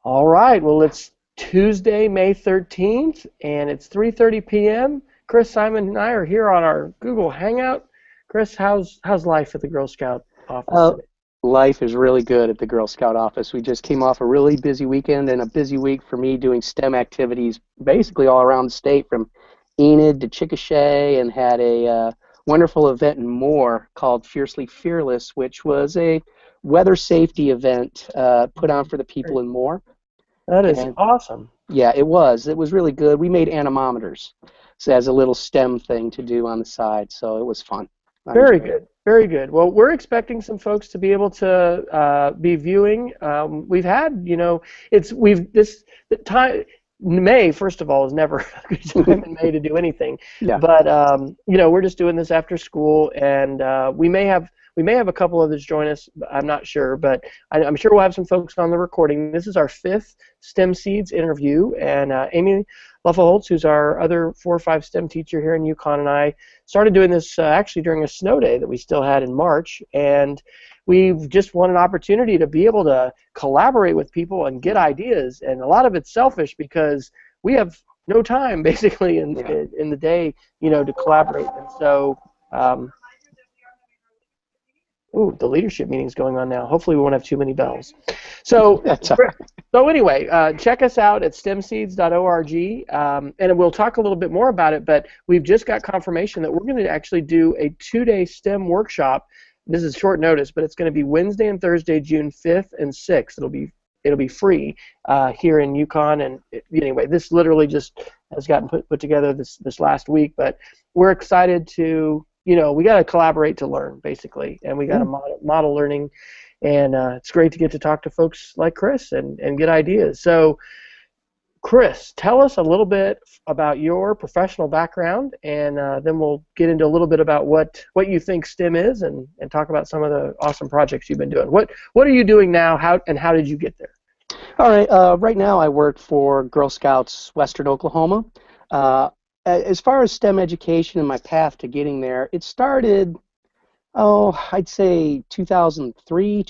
All right. Well, it's Tuesday, May 13th, and it's 3:30 p.m. Chris, Simon, and I are here on our Google Hangout. Chris, how's life at the Girl Scout office Uh, today? Life is really good at the Girl Scout office. We just came off a really busy weekend and a busy week for me doing STEM activities basically all around the state from Enid to Chickasha, and had a wonderful event in Moore called Fiercely Fearless, which was a weather safety event put on for the people Great. in Moore. That is And awesome. yeah, it was. It was really good. We made anemometers so as a little STEM thing to do on the side, so it was fun. I Very enjoyed it. good. Very good. Well, we're expecting some folks to be able to be viewing. We've had, we've this the time. May, first of all, is never a good time in May to do anything. Yeah. But we're just doing this after school, and we may have a couple others join us. I'm not sure, but I'm sure we'll have some folks on the recording. This is our fifth STEMseeds interview, and Amy Luffelholtz, who's our other 4 or 5 STEM teacher here in Yukon, and I started doing this actually during a snow day that we still had in March, and we've just won an opportunity to be able to collaborate with people and get ideas, and a lot of it's selfish because we have no time basically Yeah. in the day, to collaborate, and so. Ooh, the leadership meeting's going on now. Hopefully we won't have too many bells. So, That's all right. so anyway, check us out at stemseeds.org, and we'll talk a little bit more about it, but we've just got confirmation that we're going to actually do a 2-day STEM workshop. This is short notice, but it's going to be Wednesday and Thursday, June 5th and 6th. It'll be free here in Yukon, and anyway, this literally just has gotten put together this last week, but we're excited to, we got to collaborate to learn, basically, and we got to model learning, and it's great to get to talk to folks like Chris and get ideas. So, Chris, tell us a little bit about your professional background, and then we'll get into a little bit about what you think STEM is, and talk about some of the awesome projects you've been doing. What are you doing now, how did you get there? All right. Right now, I work for Girl Scouts Western Oklahoma. As far as STEM education and my path to getting there, it started, I'd say 2002,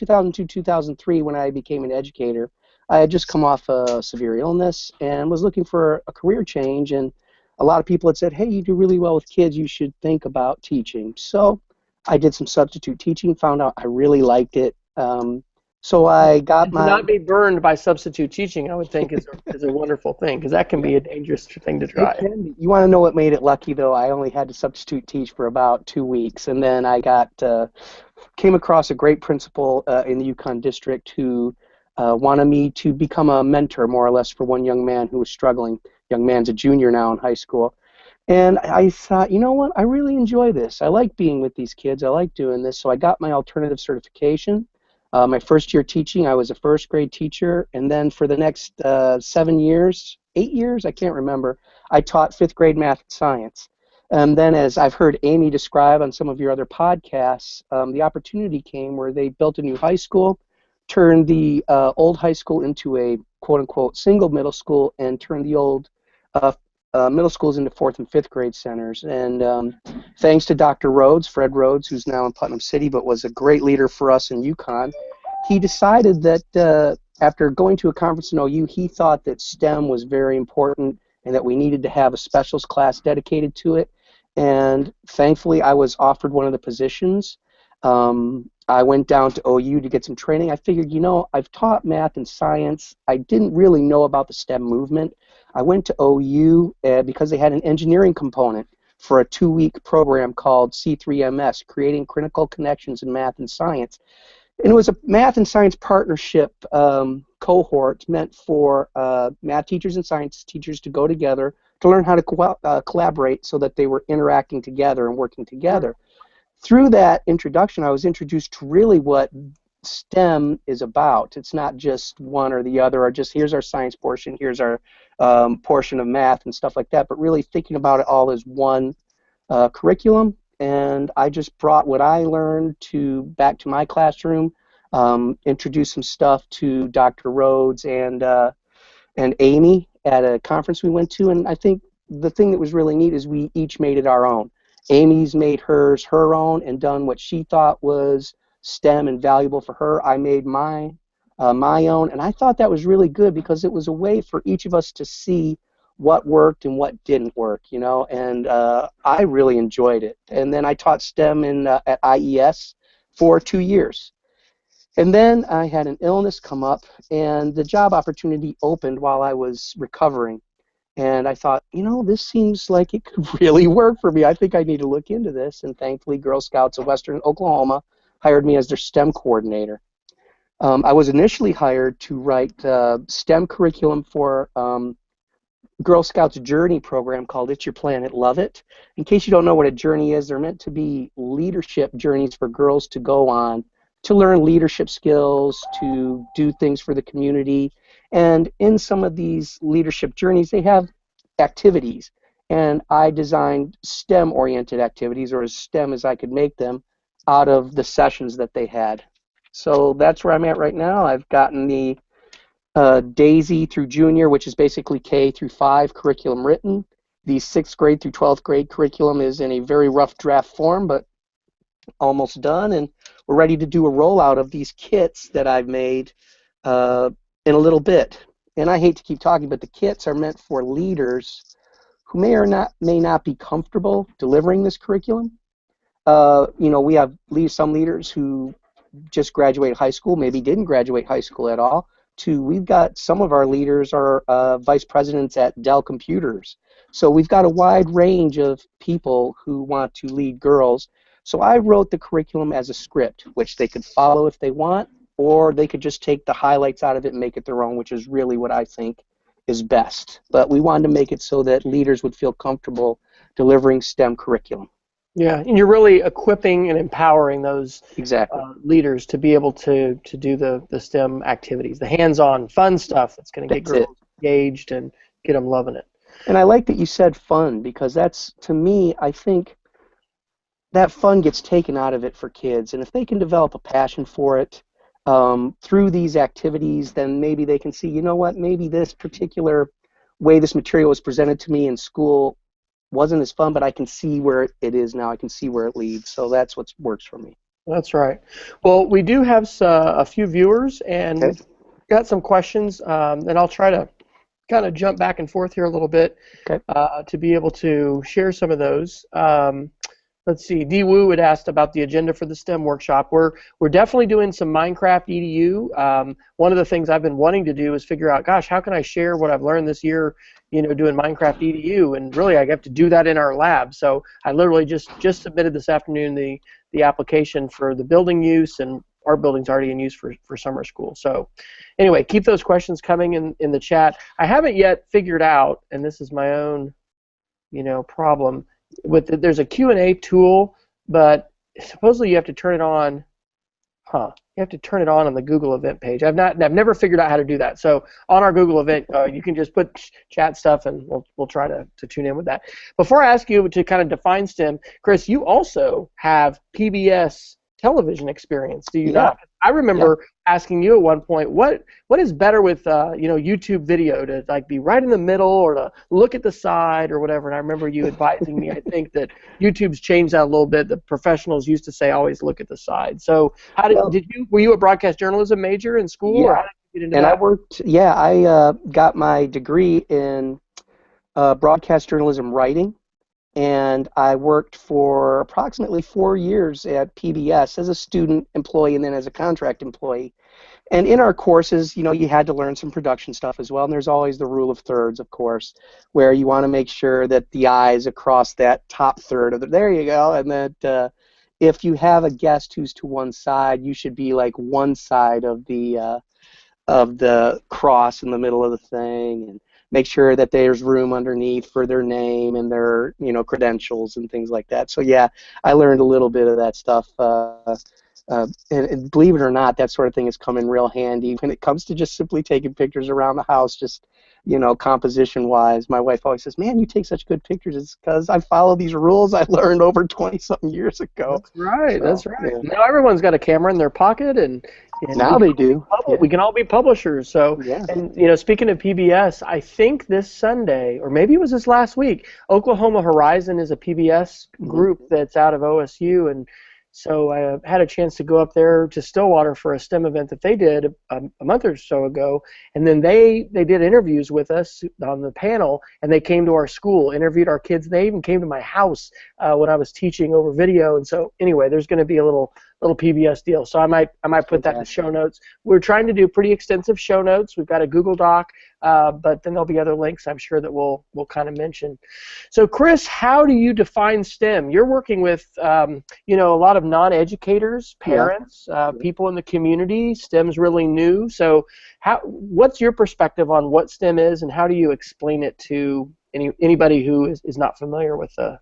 2003, when I became an educator. I had just come off a severe illness and was looking for a career change, and a lot of people had said, hey, you do really well with kids, you should think about teaching. So I did some substitute teaching, found out I really liked it. So I got And to my... not be burned by substitute teaching, I would think, is a wonderful thing, because that can be a dangerous thing to It try. can be. You want to know what made it lucky, though? I only had to substitute teach for about 2 weeks, and then I came across a great principal in the Yukon district who wanted me to become a mentor, more or less, for one young man who was struggling. Young man's a junior now in high school. And I thought, you know what? I really enjoy this. I like being with these kids. I like doing this. So I got my alternative certification. My first year teaching, I was a first grade teacher, and then for the next 7 years, 8 years, I can't remember, I taught fifth grade math and science. And then, as I've heard Amy describe on some of your other podcasts, the opportunity came where they built a new high school, turned the old high school into a quote-unquote single middle school, and turned the old uh, middle schools into fourth and fifth grade centers. And thanks to Dr. Rhodes, Fred Rhodes, who's now in Putnam City, but was a great leader for us in Yukon, he decided that after going to a conference in OU, he thought that STEM was very important and that we needed to have a specials class dedicated to it. And thankfully, I was offered one of the positions. I went down to OU to get some training. I figured, I've taught math and science. I didn't really know about the STEM movement. I went to OU because they had an engineering component for a 2-week program called C3MS, Creating Critical Connections in Math and Science. And it was a math and science partnership cohort meant for math teachers and science teachers to go together to learn how to collaborate so that they were interacting together and working together. Through that introduction, I was introduced to really what STEM is about. It's not just one or the other, or just here's our science portion, here's our portion of math and stuff like that, but really thinking about it all as one curriculum. And I just brought what I learned back to my classroom, introduced some stuff to Dr. Rhodes and Amy at a conference we went to, and I think the thing that was really neat is we each made it our own. Amy's made hers her own and done what she thought was STEM and valuable for her. I made mine my own, and I thought that was really good because it was a way for each of us to see what worked and what didn't work, and I really enjoyed it. And then I taught STEM at IES for 2 years. And then I had an illness come up, and the job opportunity opened while I was recovering. And I thought, this seems like it could really work for me. I think I need to look into this. And thankfully, Girl Scouts of Western Oklahoma hired me as their STEM coordinator. I was initially hired to write STEM curriculum for Girl Scouts Journey program called It's Your Planet, Love It. In case you don't know what a journey is, they're meant to be leadership journeys for girls to go on to learn leadership skills, to do things for the community. And in some of these leadership journeys, they have activities. And I designed STEM-oriented activities, or as STEM as I could make them, out of the sessions that they had. So that's where I'm at right now. I've gotten the DAISY through junior, which is basically K through 5 curriculum written. The 6th grade through 12th grade curriculum is in a very rough draft form, but almost done, and we're ready to do a rollout of these kits that I've made in a little bit. And I hate to keep talking, but the kits are meant for leaders who may not be comfortable delivering this curriculum. We have some leaders who just graduated high school, maybe didn't graduate high school at all, to we've got some of our leaders are vice presidents at Dell Computers. So we've got a wide range of people who want to lead girls. So I wrote the curriculum as a script, which they could follow if they want, or they could just take the highlights out of it and make it their own, which is really what I think is best. But we wanted to make it so that leaders would feel comfortable delivering STEM curriculum. Yeah, and you're really equipping and empowering those exactly leaders to be able to do the STEM activities, the hands-on fun stuff that's going to get girls engaged and get them loving it. And I like that you said fun, because that's, to me, I think that fun gets taken out of it for kids. And if they can develop a passion for it through these activities, then maybe they can see, maybe this particular way this material was presented to me in school wasn't as fun, but I can see where it is now. I can see where it leads. So that's what works for me. That's right. Well, we do have a few viewers, and we've got some questions, and I'll try to kind of jump back and forth here a little bit to be able to share some of those. Let's see. D. Wu had asked about the agenda for the STEM workshop. We're definitely doing some Minecraft EDU. One of the things I've been wanting to do is figure out, gosh, how can I share what I've learned this year, doing Minecraft EDU? And really, I have to do that in our lab. So I literally just submitted this afternoon the application for the building use, and our building's already in use for summer school. So anyway, keep those questions coming in the chat. I haven't yet figured out, and this is my own, problem. There's a Q&A tool, but supposedly you have to turn it on. You have to turn it on the Google event page. I've never figured out how to do that. So on our Google event, you can just put chat stuff, and we'll try to tune in with that. Before I ask you to kind of define STEM, Chris, you also have PBS television experience, do you not? I remember asking you at one point, what is better with YouTube video, to like be right in the middle or to look at the side or whatever? And I remember you advising me, I think that YouTube's changed that a little bit. The professionals used to say always look at the side. So were you a broadcast journalism major in school? Yeah. Or how did you get into that? I got my degree in broadcast journalism writing. And I worked for approximately 4 years at PBS as a student employee and then as a contract employee. And in our courses, you had to learn some production stuff as well. And there's always the rule of thirds, of course, where you want to make sure that the eye is across that top third of there you go. And that if you have a guest who's to one side, you should be like one side of the cross in the middle of the thing, and make sure that there's room underneath for their name and their credentials and things like that. So yeah, I learned a little bit of that stuff, and believe it or not, that sort of thing has come in real handy when it comes to just simply taking pictures around the house, just composition wise. My wife always says, man, you take such good pictures. It's because I follow these rules I learned over 20-something years ago. That's right. Yeah. Now everyone's got a camera in their pocket, and now they do. We can all be publishers. So, and speaking of PBS, I think this Sunday, or maybe it was this last week, Oklahoma Horizon is a PBS group that's out of OSU, and So I had a chance to go up there to Stillwater for a STEM event that they did a month or so ago, and then they did interviews with us on the panel, and they came to our school, interviewed our kids. They even came to my house when I was teaching over video. And so anyway, there's going to be a little PBS deal. So I might put that in the show notes. We're trying to do pretty extensive show notes. We've got a Google Doc, but then there'll be other links I'm sure that we'll kind of mention. So Chris, how do you define STEM? You're working with a lot of non-educators, parents, people in the community. STEM's really new. So what's your perspective on what STEM is, and how do you explain it to anybody who is not familiar with the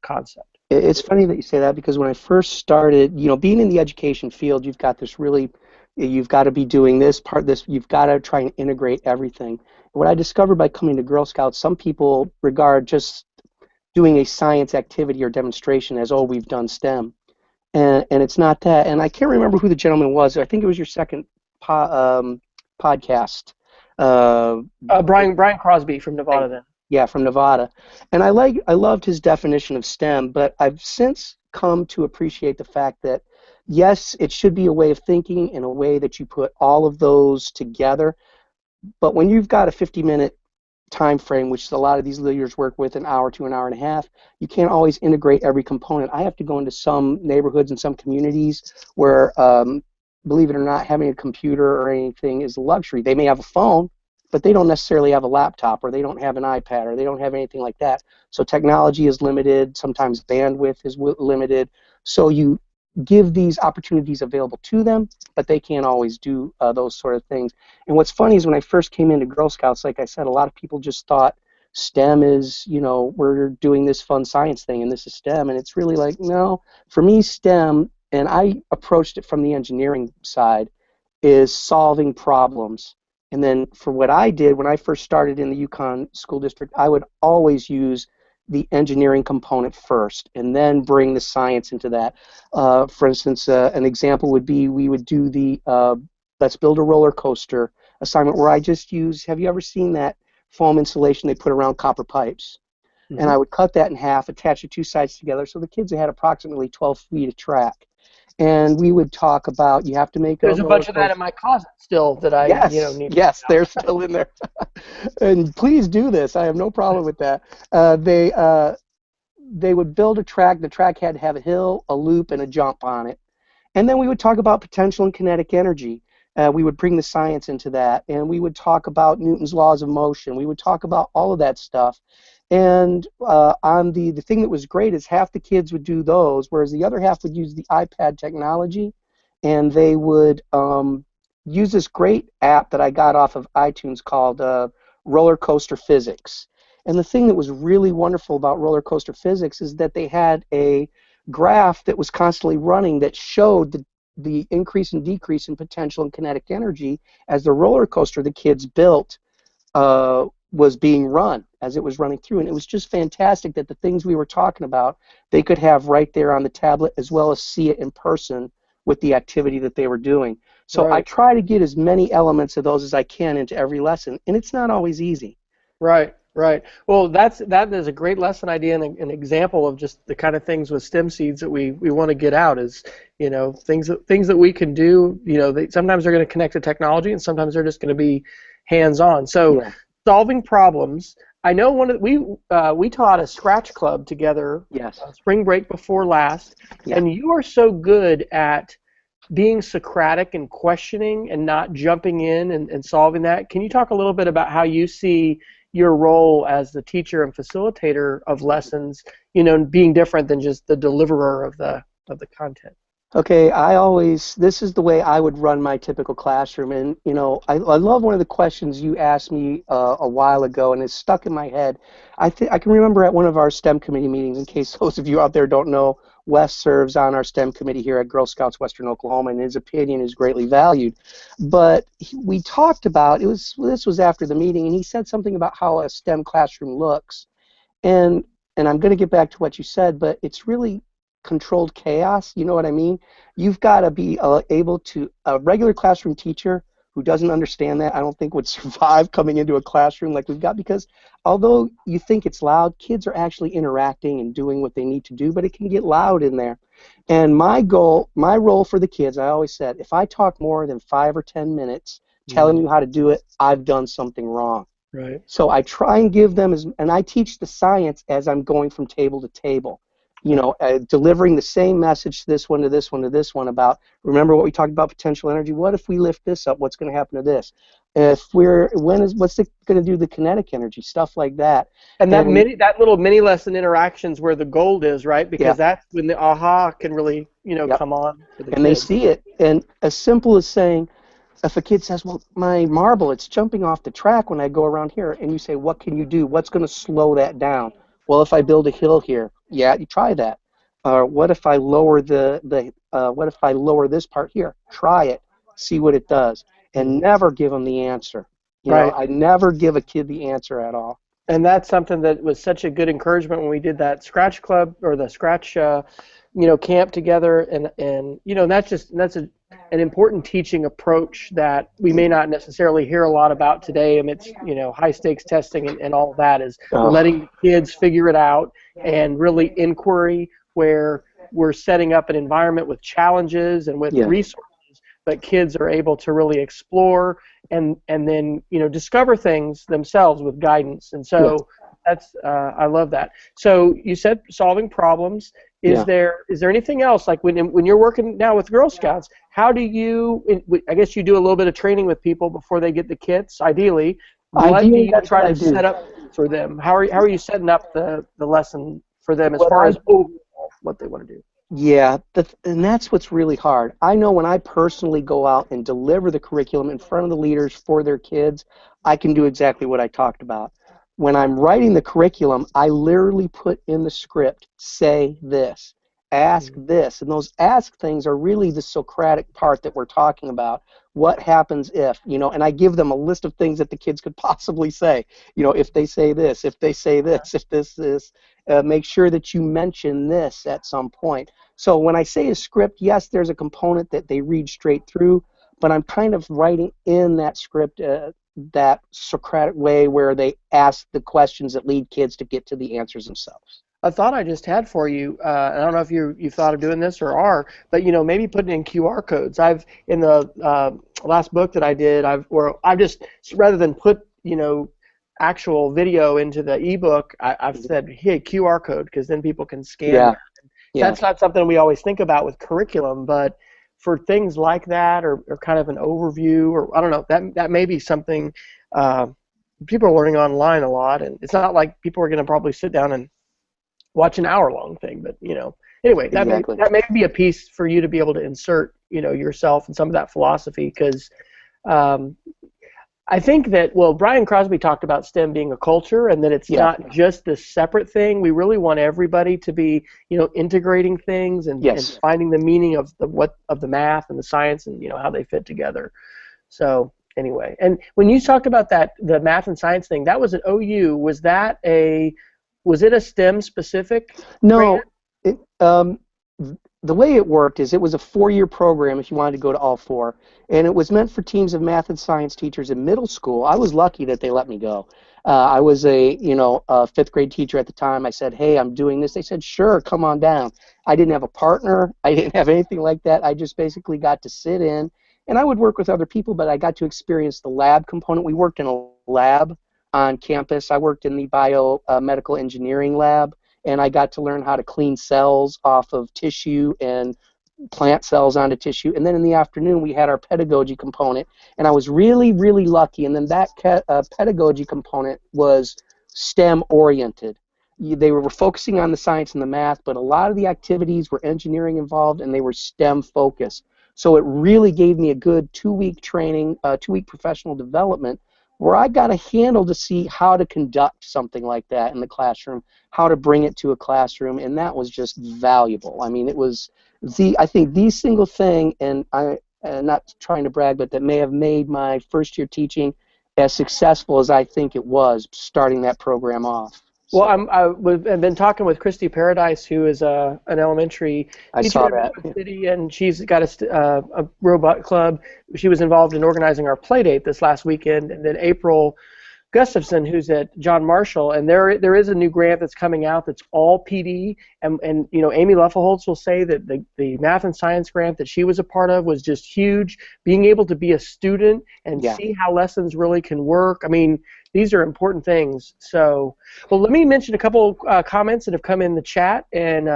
concept? It's funny that you say that, because when I first started, being in the education field, you've got to be doing this part, you've got to try and integrate everything. What I discovered by coming to Girl Scouts, some people regard just doing a science activity or demonstration as, oh, we've done STEM. And it's not that. And I can't remember who the gentleman was. I think it was your second podcast. Brian Crosby from Nevada then. Yeah, from Nevada. And I loved his definition of STEM, but I've since come to appreciate the fact that, yes, it should be a way of thinking in a way that you put all of those together. But when you've got a 50-minute time frame, which a lot of these leaders work with, an hour to an hour and a half, you can't always integrate every component. I have to go into some neighborhoods and some communities where, believe it or not, having a computer or anything is a luxury. They may have a phone, but they don't necessarily have a laptop, or they don't have an iPad, or they don't have anything like that. So technology is limited. Sometimes bandwidth is limited. So you give these opportunities available to them, but they can't always do those sort of things. And what's funny is when I first came into Girl Scouts, like I said, a lot of people just thought STEM is, we're doing this fun science thing and this is STEM. And it's really like, no, for me, STEM, and I approached it from the engineering side, is solving problems. And then for what I did when I first started in the Yukon School District, I would always use the engineering component first and then bring the science into that. For instance, an example would be we would do the let's build a roller coaster assignment where I just use, have you ever seen that foam insulation they put around copper pipes? Mm-hmm. And I would cut that in half, attach the two sides together, so the kids had approximately 12 feet of track. And we would talk about, you have to make There's a bunch of that in my closet still that I need. Yes, they're still in there. And please do this. I have no problem with that. They would build a track. The track had to have a hill, a loop, and a jump on it. And then we would talk about potential and kinetic energy. We would bring the science into that. And we would talk about Newton's laws of motion. We would talk about all of that stuff. And on the thing that was great is half the kids would do those, whereas the other half would use the iPad technology, and they would use this great app that I got off of iTunes called Roller Coaster Physics. And the thing that was really wonderful about Roller Coaster Physics is that they had a graph that was constantly running that showed the increase and decrease in potential and kinetic energy as the roller coaster the kids built was being run as it was running through. And it was just fantastic that the things we were talking about, they could have right there on the tablet as well as see it in person with the activity that they were doing. So right. I try to get as many elements of those as I can into every lesson, and it's not always easy. Right. Well, that is a great lesson idea and an example of just the kind of things with STEMseeds that we want to get out is, things that we can do. Sometimes they're going to connect to technology, and sometimes they're just going to be hands-on. So solving problems. I know we taught a Scratch Club together. Yes. Spring break before last, and you are so good at being Socratic and questioning and not jumping in and solving that. Can you talk a little bit about how you see your role as the teacher and facilitator of lessons, being different than just the deliverer of the content? Okay, this is the way I would run my typical classroom, and I love one of the questions you asked me a while ago, and it's stuck in my head. I can remember at one of our STEM committee meetings, in case those of you out there don't know, Wes serves on our STEM committee here at Girl Scouts Western Oklahoma, and his opinion is greatly valued. But we talked about, this was after the meeting, and he said something about how a STEM classroom looks, and I'm going to get back to what you said, but it's really controlled chaos. You know what I mean? You've got to be able to, a regular classroom teacher who doesn't understand that, I don't think would survive coming into a classroom like we've got, because although you think it's loud, kids are actually interacting and doing what they need to do, but it can get loud in there. And my goal, my role for the kids, I always said, if I talk more than 5 or 10 minutes telling you how to do it, I've done something wrong. Right. So I try and give them, and I teach the science as I'm going from table to table. You know, delivering the same message to this one, to this one, to this one about, remember what we talked about, potential energy? What if we lift this up? What's going to happen to this? What's it going to do to the kinetic energy? Stuff like that. And that little mini lesson interactions where the gold is, right? Because that's when the aha can really, come on for the kids. And they see it. And as simple as saying, if a kid says, well, my marble, it's jumping off the track when I go around here, and you say, what can you do? What's going to slow that down? Well, if I build a hill here, you try that. Or what if I lower what if I lower this part here? Try it, see what it does, and never give them the answer. You know, I never give a kid the answer at all. And that's something that was such a good encouragement when we did that Scratch Club or the Scratch, camp together, and that's an important teaching approach that we may not necessarily hear a lot about today amidst high stakes testing and all of that is letting kids figure it out, and really inquiry where we're setting up an environment with challenges and with resources, but kids are able to really explore and then discover things themselves with guidance. And so that's I love that. So you said solving problems. Is there anything else, like when you're working now with Girl Scouts? How do you? I guess you do a little bit of training with people before they get the kits. Ideally, what do you try to set up for them? How are you setting up the lesson for them as far as overall what they want to do? Yeah, and that's what's really hard. I know when I personally go out and deliver the curriculum in front of the leaders for their kids, I can do exactly what I talked about. When I'm writing the curriculum, I literally put in the script, say this, ask this. And those ask things are really the Socratic part that we're talking about. What happens if, and I give them a list of things that the kids could possibly say. If they say this, if they say this, if this is, make sure that you mention this at some point. So when I say a script, yes, there's a component that they read straight through, but I'm kind of writing in that script that Socratic way where they ask the questions that lead kids to get to the answers themselves. A thought I just had for you, I don't know if you've thought of doing this or are, but maybe putting in QR codes. I've in the last book that I did, I've just rather than put actual video into the ebook, I've said, hey, QR code, because then people can scan. That's not something we always think about with curriculum, but for things like that, or kind of an overview, or I don't know, that may be something people are learning online a lot, and it's not like people are going to probably sit down and watch an hour-long thing, but anyway, that may be a piece for you to be able to insert yourself and some of that philosophy, because I think that, Brian Crosby talked about STEM being a culture, and that it's not just this separate thing. We really want everybody to be, integrating things and finding the meaning of the math and the science and how they fit together. So anyway, and when you talked about the math and science thing, that was at OU. Was it a STEM specific? No. The way it worked is it was a 4-year program if you wanted to go to all 4, and it was meant for teams of math and science teachers in middle school. I was lucky that they let me go. I was a 5th grade teacher at the time. I said, hey, I'm doing this. They said, sure, come on down. I didn't have a partner. I didn't have anything like that. I just basically got to sit in, and I would work with other people, but I got to experience the lab component. We worked in a lab on campus. I worked in the biomedical engineering lab, and I got to learn how to clean cells off of tissue and plant cells onto tissue. And then in the afternoon, we had our pedagogy component, and I was really, really lucky. And then that pedagogy component was STEM-oriented. They were focusing on the science and the math, but a lot of the activities were engineering involved, and they were STEM-focused. So it really gave me a good 2-week training, 2-week professional development, where I got a handle to see how to conduct something like that in the classroom, how to bring it to a classroom, and that was just valuable. I mean, it was I think the single thing, and I'm not trying to brag, but that may have made my first year teaching as successful as I think it was starting that program off. Well, I've been talking with Christy Paradise, who is an elementary teacher in New York City, and she's got a robot club. She was involved in organizing our play date this last weekend, and then April Gustafson, who's at John Marshall, and there is a new grant that's coming out that's all PD, and you know, Amy Leffelholtz will say that the math and science grant that she was a part of was just huge. Being able to be a student and Yeah. see how lessons really can work. I mean, these are important things. So, well, let me mention a couple comments that have come in the chat, and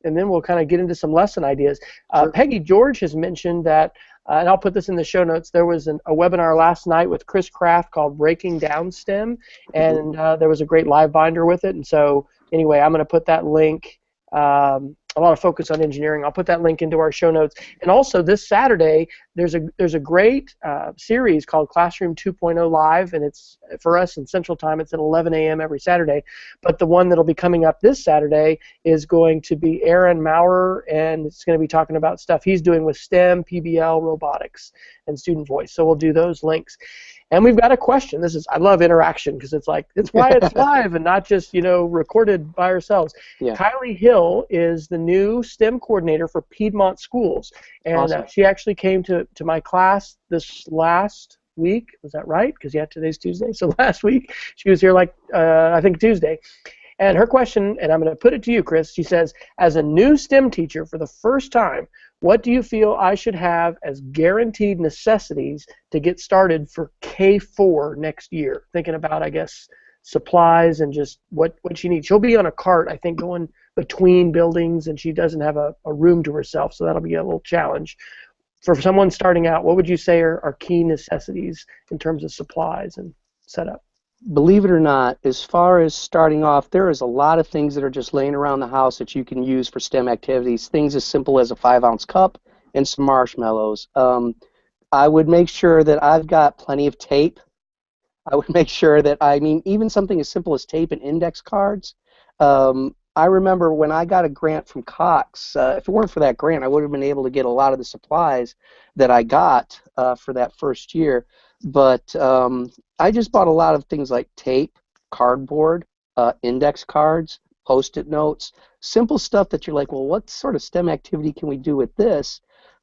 then we'll kind of get into some lesson ideas. Sure. Peggy George has mentioned that. And I'll put this in the show notes. There was a webinar last night with Chris Kraft called Breaking Down STEM, and there was a great live binder with it. And so, anyway, I'm going to put that link. A lot of focus on engineering. I'll put that link into our show notes. And also, this Saturday, there's a great series called Classroom 2.0 Live, and it's for us in Central Time. It's at 11 a.m. every Saturday. But the one that'll be coming up this Saturday is going to be Aaron Maurer, and it's going to be talking about stuff he's doing with STEM, PBL, robotics, and student voice. So we'll do those links. And we've got a question. I love interaction because it's why it's live and not just, you know, recorded by ourselves. Yeah. Kylie Hill is the new STEM coordinator for Piedmont Schools, and Awesome. she actually came to my class this last week. Was that right? Because yeah, today's Tuesday, so last week she was here I think Tuesday. And her question, and I'm going to put it to you, Chris, she says, as a new STEM teacher for the first time, what do you feel I should have as guaranteed necessities to get started for K4 next year? Thinking about, I guess, supplies and just what she needs. She'll be on a cart, I think, going between buildings, and she doesn't have a room to herself, so that'll be a little challenge. For someone starting out, what would you say are key necessities in terms of supplies and setup? Believe it or not, as far as starting off, there is a lot of things that are just laying around the house that you can use for STEM activities. Things as simple as a 5-ounce cup and some marshmallows. I would make sure that I've got plenty of tape. I would make sure that, even something as simple as tape and index cards. I remember when I got a grant from Cox, if it weren't for that grant, I would have been able to get a lot of the supplies that I got for that first year. But I just bought a lot of things like tape, cardboard, index cards, Post-it notes, simple stuff that you're like, well, what sort of STEM activity can we do with this?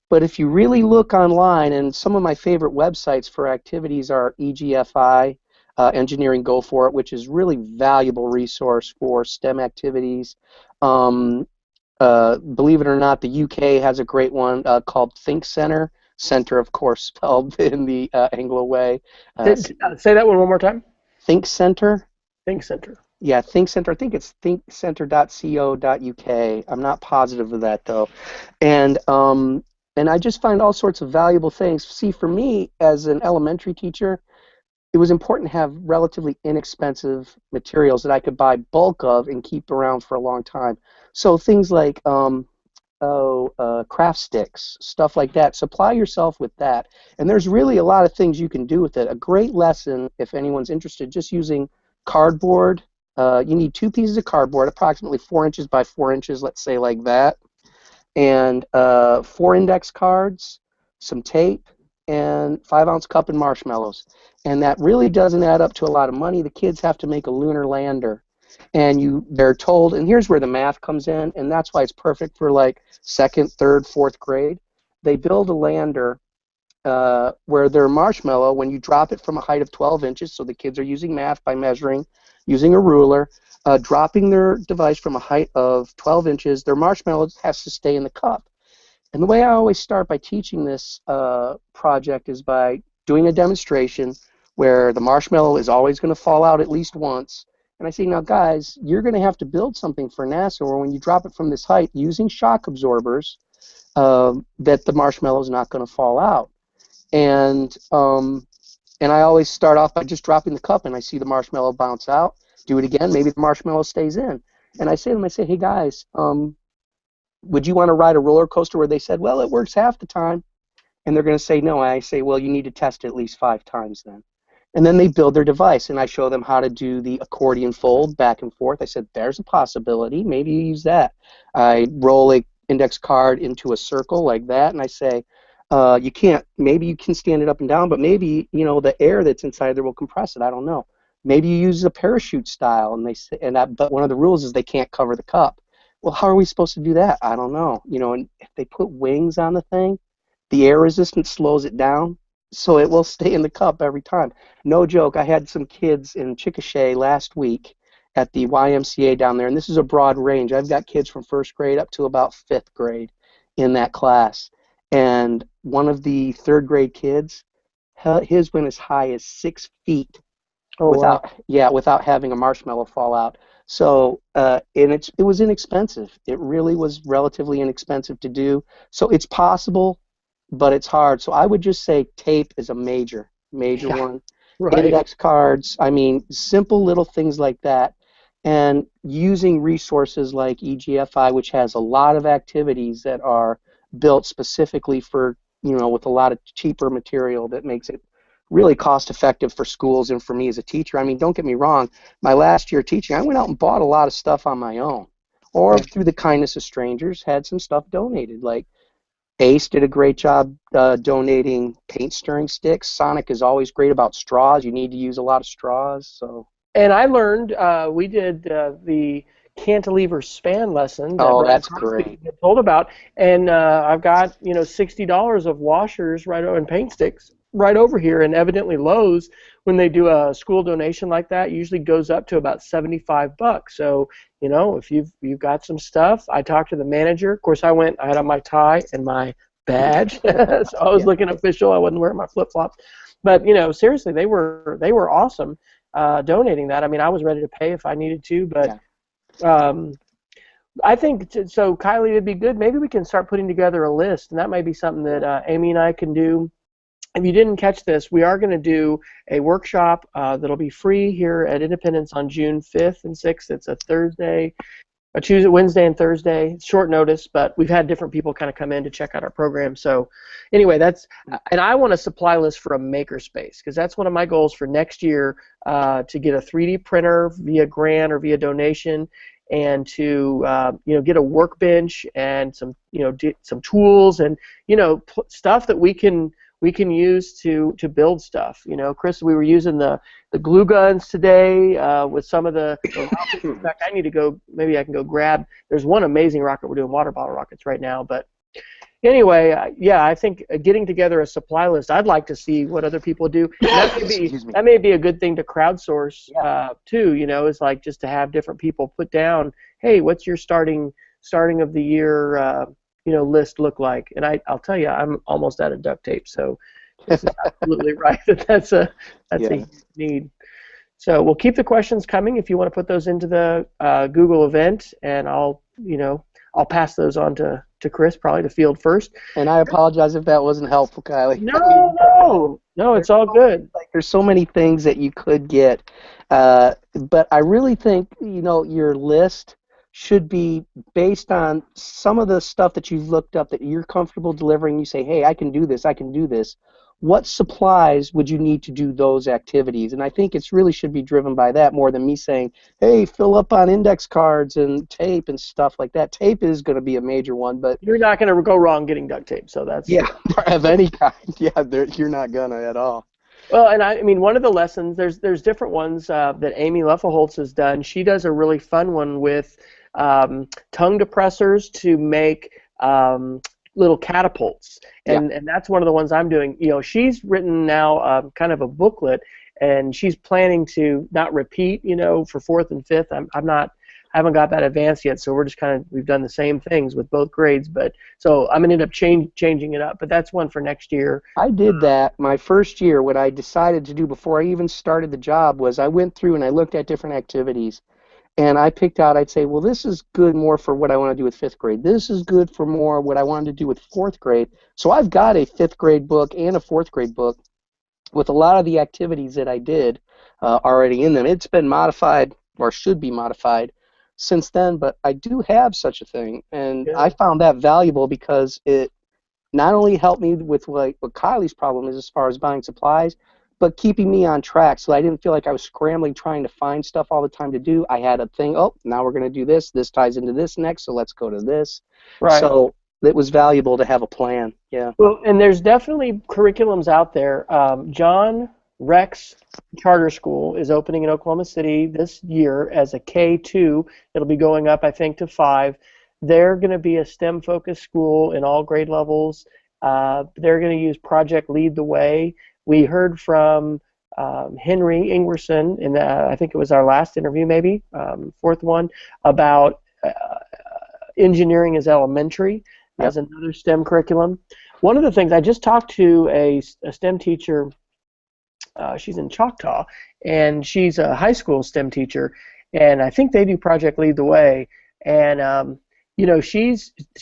But if you really look online, and some of my favorite websites for activities are EGFI, Engineering Go For It, which is really valuable resource for STEM activities. Believe it or not, the UK has a great one called Think Center. Center, of course, spelled in the Anglo way. Say that one more time. Think Center. Think Center. Yeah, Think Center. I think it's thinkcenter.co.uk. I'm not positive of that though. And I just find all sorts of valuable things. See, for me as an elementary teacher, it was important to have relatively inexpensive materials that I could buy bulk of and keep around for a long time. So things like craft sticks, stuff like that. Supply yourself with that. And there's really a lot of things you can do with it. A great lesson, if anyone's interested, just using cardboard. You need 2 pieces of cardboard, approximately 4 inches by 4 inches, let's say like that, and 4 index cards, some tape, and 5-ounce cup and marshmallows. And that really doesn't add up to a lot of money. The kids have to make a lunar lander. And they're told, and here's where the math comes in, and that's why it's perfect for like 2nd, 3rd, 4th grade. They build a lander where their marshmallow, when you drop it from a height of 12 inches, so the kids are using math by measuring, using a ruler, dropping their device from a height of 12 inches, their marshmallow has to stay in the cup. And the way I always start by teaching this project is by doing a demonstration where the marshmallow is always going to fall out at least once. And I say, now guys, you're going to have to build something for NASA where when you drop it from this height using shock absorbers, that the marshmallow is not going to fall out. And I always start off by just dropping the cup, and I see the marshmallow bounce out. Do it again, maybe the marshmallow stays in. And I say to them, hey guys, would you want to ride a roller coaster? Where they said, well, it works half the time. And they're going to say no. And I say, well, you need to test it at least 5 times then. And then they build their device, and I show them how to do the accordion fold back and forth. I said, there's a possibility. Maybe you use that. I roll an index card into a circle like that, and I say, you can't. Maybe you can stand it up and down, but maybe the air that's inside there will compress it. I don't know. Maybe you use a parachute style, and they say, but one of the rules is they can't cover the cup. Well, how are we supposed to do that? I don't know. And if they put wings on the thing, the air resistance slows it down. so it will stay in the cup every time. No joke. I had some kids in Chickasha last week at the YMCA down there, and this is a broad range. I've got kids from first grade up to about fifth grade in that class, and one of the third grade kids, his went as high as 6 feet Oh, without wow. without having a marshmallow fall out. So and it was inexpensive. It really was relatively inexpensive to do. So it's possible, but it's hard. So I would just say tape is a major Yeah, one. right. Index cards, I mean, simple little things like that. And using resources like EGFI, which has a lot of activities that are built specifically for, with a lot of cheaper material that makes it really cost effective for schools and for me as a teacher. I mean, don't get me wrong, my last year teaching, I went out and bought a lot of stuff on my own or Yeah. through the kindness of strangers, had some stuff donated. Like Ace did a great job donating paint stirring sticks. Sonic is always great about straws. You need to use a lot of straws. So. And I learned, we did the cantilever span lesson that Oh, Brian that's Crosby great. had told about, and I've got $60 of washers and paint sticks right over here, and evidently Lowe's, when they do a school donation like that, usually goes up to about $75. So if you've got some stuff, I talked to the manager. Of course, I had on my tie and my badge, so I was Yeah. looking official. I wasn't wearing my flip flops, but seriously, they were awesome donating that. I mean, I was ready to pay if I needed to, but Yeah. um, I think so. Kylie, it'd be good. Maybe we can start putting together a list, and that might be something that Amy and I can do. If you didn't catch this, we are going to do a workshop that'll be free here at Independence on June 5th and 6th. It's a Thursday, a Tuesday, Wednesday, and Thursday. It's short notice, but we've had different people kind of come in to check out our program. So anyway, and I want a supply list for a makerspace because that's one of my goals for next year, to get a 3D printer via grant or via donation, and to get a workbench and some some tools and stuff that we can use to build stuff. Chris, we were using the glue guns today with some of the rockets. In fact, maybe I can go grab, there's one amazing rocket. We're doing water bottle rockets right now. But anyway, yeah, I think getting together a supply list, I'd like to see what other people do. And Excuse me. that may be a good thing to crowdsource Yeah. too, is like just to have different people put down, hey, what's your starting of the year list look like? And I'll tell you, I'm almost out of duct tape, so Chris is absolutely right that's a Yeah. huge need. So we'll keep the questions coming if you want to put those into the Google event, and I'll pass those on to Chris, probably to field first. And I apologize if that wasn't helpful, Kylie. No, it's all good. There's so many things that you could get, but I really think your list should be based on some of the stuff that you've looked up that you're comfortable delivering. You say, hey, I can do this. I can do this. What supplies would you need to do those activities? And I think it's really should be driven by that more than me saying, hey, fill up on index cards and tape and stuff like that. Tape is going to be a major one, but You're not going to go wrong getting duct tape, so that's yeah, of any kind. Yeah, you're not gonna at all. well. And I mean, one of the lessons, there's different ones that Amy Leffelholtz has done. She does a really fun one with tongue depressors to make little catapults, Yeah. and that's one of the ones I'm doing. She's written now kind of a booklet, and she's planning to not repeat, for fourth and fifth. I haven't got that advanced yet, so we've done the same things with both grades, but so I'm gonna end up changing it up. But that's one for next year. I did that my first year. What I decided to do before I even started the job was I went through and I looked at different activities. And I picked out, I'd say, well, this is good more for what I want to do with fifth grade. This is good for more what I wanted to do with fourth grade. So I've got a fifth grade book and a fourth grade book with a lot of the activities that I did already in them. It's been modified or should be modified since then, but I do have such a thing. And I found that valuable because it not only helped me with what Kylie's problem is as far as buying supplies, but keeping me on track so I didn't feel like I was scrambling trying to find stuff all the time to do. I had a thing, oh, now we're going to do this. This ties into this next, so let's go to this. Right. So it was valuable to have a plan. Yeah. Well, and there's definitely curriculums out there. John Rex Charter School is opening in Oklahoma City this year as a K2. It'll be going up, I think, to 5. They're going to be a STEM-focused school in all grade levels, They're going to use Project Lead the Way. We heard from Henry Ingwerson in I think it was our last interview, maybe fourth one, about engineering is elementary as another STEM curriculum. One of the things, I just talked to a STEM teacher. She's in Choctaw, and she's a high school STEM teacher, and I think they do Project Lead the Way. And she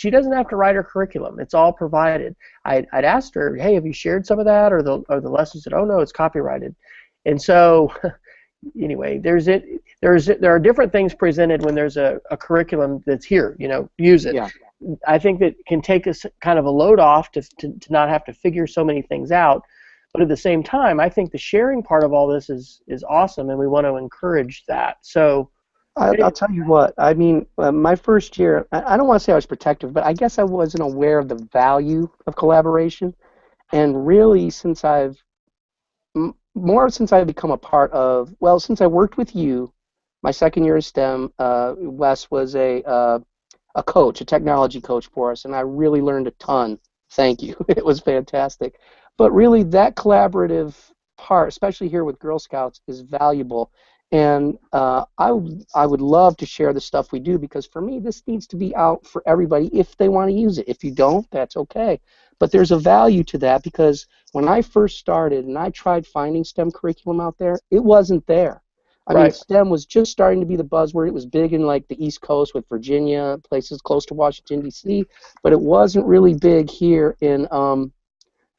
doesn't have to write her curriculum; it's all provided. I'd asked her, hey, have you shared some of that, or the lessons? Said, oh no, it's copyrighted. And so, anyway, there are different things presented when there's a curriculum that's here. Use it. Yeah. I think that can take us kind of a load off to not have to figure so many things out. But at the same time, I think the sharing part of all this is awesome, and we want to encourage that. So I'll tell you what. I mean, my first year, I don't want to say I was protective, but I guess I wasn't aware of the value of collaboration. And really, since I've become a part of, since I worked with you, my second year of STEM, Wes was a coach, a technology coach for us, and I really learned a ton. Thank you. It was fantastic. But really, that collaborative part, especially here with Girl Scouts, is valuable. And I would love to share the stuff we do, because for me, this needs to be out for everybody if they want to use it. If you don't, that's okay. But there's a value to that, because when I first started and I tried finding STEM curriculum out there, it wasn't there. I mean, STEM was just starting to be the buzzword. It was big in like the East Coast with Virginia, places close to Washington, D.C., but it wasn't really big here in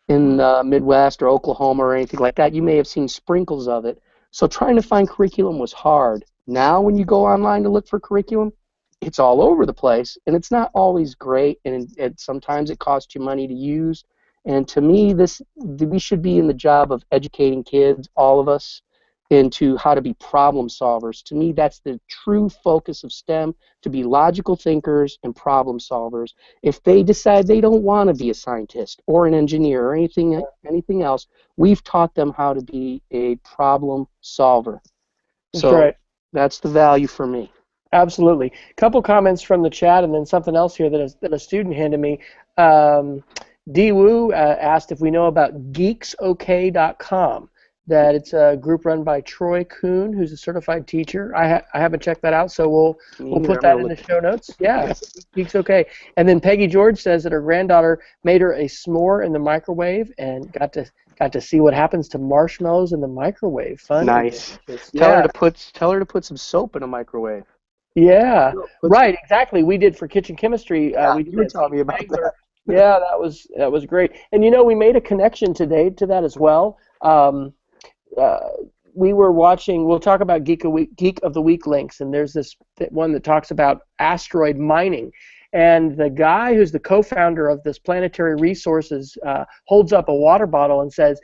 Midwest or Oklahoma or anything like that. You may have seen sprinkles of it. So trying to find curriculum was hard. Now when you go online to look for curriculum, it's all over the place, and it's not always great, and sometimes it costs you money to use. And to me, we should be in the job of educating kids, all of us, into how to be problem solvers. To me, that's the true focus of STEM, to be logical thinkers and problem solvers. If they decide they don't want to be a scientist or an engineer or anything else, we've taught them how to be a problem solver. That's right. That's the value for me. Absolutely. A couple comments from the chat, and then something else here that a student handed me. D. Wu asked if we know about geeksok.com. That it's a group run by Troy Kuhn, who's a certified teacher. I haven't checked that out, so we'll put that in the show notes. Yeah, Geek's okay. And then Peggy George says that her granddaughter made her a s'more in the microwave and got to see what happens to marshmallows in the microwave. Fun. Nice. Tell her to put some soap in a microwave. Yeah, right. Exactly. We did for kitchen chemistry. You were telling me about that. Yeah, that was great. And we made a connection today to that as well. We were watching, we'll talk about Geek of the Week links, and there's this one that talks about asteroid mining. And the guy who's the co-founder of this Planetary Resources holds up a water bottle and says,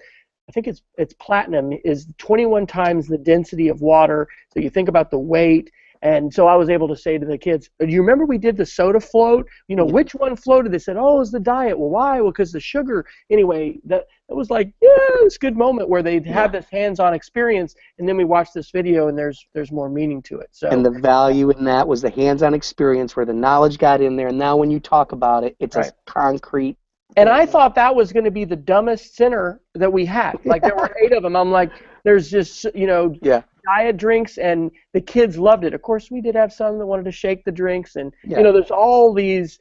I think it's platinum, is 21 times the density of water. So you think about the weight. And so I was able to say to the kids, do you remember we did the soda float? Which one floated? They said, oh, it was the diet. Well, why? Well, because the sugar. Anyway, that was like, it's a good moment where they'd have this hands-on experience, and then we watched this video, and there's more meaning to it. So. And the value in that was the hands-on experience where the knowledge got in there, and now when you talk about it, it's a concrete. And I thought that was going to be the dumbest center that we had. Like, there were 8 of them. I'm like, there's just, diet drinks, and the kids loved it. Of course, we did have some that wanted to shake the drinks, and there's all these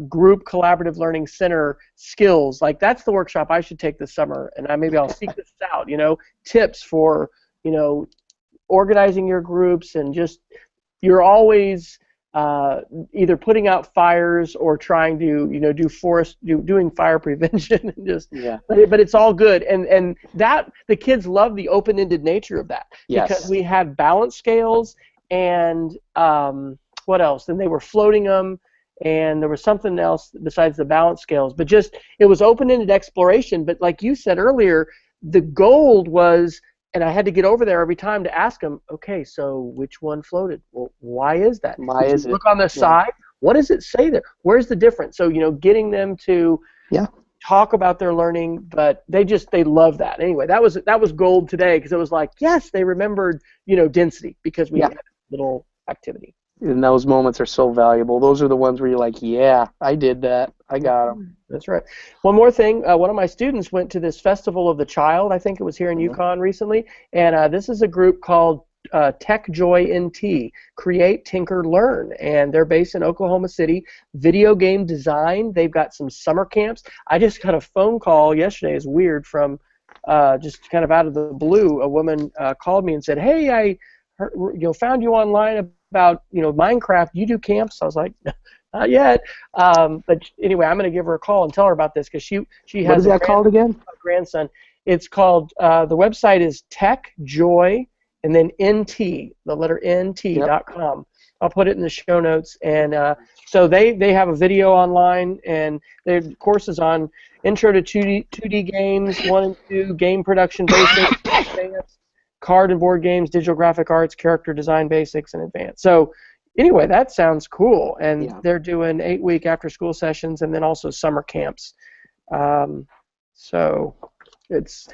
group collaborative learning center skills. Like, that's the workshop I should take this summer, and maybe I'll seek this out. Tips for organizing your groups, and just you're always either putting out fires or trying to doing fire prevention, and just but it's all good, and that the kids love the open-ended nature of that, because we had balance scales and what else, and they were floating them, and there was something else besides the balance scales, but just it was open-ended exploration. But like you said earlier, the gold was, and I had to get over there every time to ask them, okay, so which one floated? Well, why is that? Why is it? Look on the side. What does it say there? Where's the difference? So, getting them to talk about their learning, but they love that. Anyway, that was gold today, because it was like, yes, they remembered, density, because we had a little activity. And those moments are so valuable. Those are the ones where you're like, yeah, I did that. I got them. That's right. One more thing. One of my students went to this Festival of the Child. I think it was here in Mhm. Yukon recently, and this is a group called Tech Joy NT, Create, Tinker, Learn, and they're based in Oklahoma City. Video game design. They've got some summer camps. I just got a phone call yesterday. It's weird from just kind of out of the blue. A woman called me and said, "Hey, I heard, found you online about Minecraft. You do camps?" I was like, "Not yet." But anyway, I'm going to give her a call and tell her about this because she What is has that called again? a grandson. It's called the website is techjoy and then nt, the letter Yep. nt.com. I'll put it in the show notes. And so they have a video online, and their courses on intro to 2D games, 1 and 2, game production basics, advanced, card and board games, digital graphic arts, character design basics, and advanced. So anyway, that sounds cool. And Yeah. they're doing 8-week after-school sessions and then also summer camps. So it's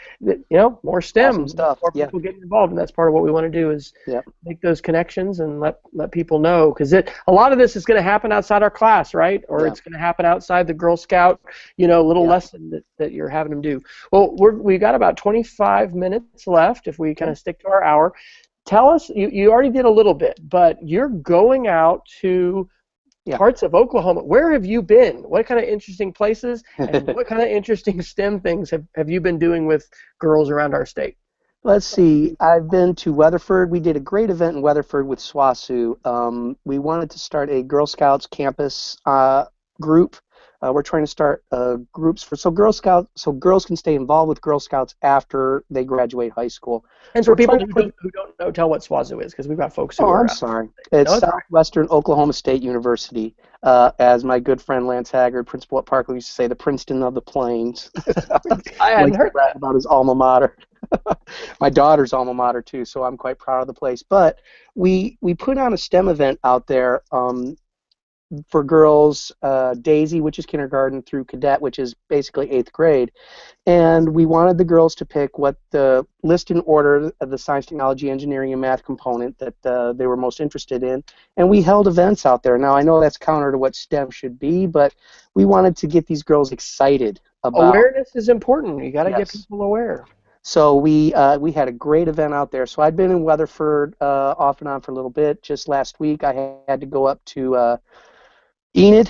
more STEM, Awesome stuff. more Yeah. people getting involved, and that's part of what we want to do is Yep. make those connections and let people know, because a lot of this is going to happen outside our class, right? Or Yeah. it's going to happen outside the Girl Scout, little Yeah. lesson that you're having them do. Well, we've got about 25 minutes left if we kind of stick to our hour. Tell us, you already did a little bit, but you're going out to parts of Oklahoma. Where have you been? What kind of interesting places and what kind of interesting STEM things have you been doing with girls around our state? Let's see. I've been to Weatherford. We did a great event in Weatherford with SWASU. We wanted to start a Girl Scouts campus group. We're trying to start groups so girls can stay involved with Girl Scouts after they graduate high school. And for people who don't know, tell what SWASU is, because we've got folks who are. I'm sorry. It's Southwestern Oklahoma State University. As my good friend Lance Haggard, principal at Parkland, used to say, the Princeton of the Plains. I hadn't heard that about his alma mater. My daughter's alma mater too, so I'm quite proud of the place. But we put on a STEM event out there for girls, Daisy, which is kindergarten, through Cadet, which is basically 8th grade. And we wanted the girls to pick what the list in order of the science, technology, engineering, and math component that they were most interested in. And we held events out there. Now, I know that's counter to what STEM should be, but we wanted to get these girls excited about... Awareness is important. You got to get people aware. So we had a great event out there. So I'd been in Weatherford off and on for a little bit. Just last week, I had to go up to Enid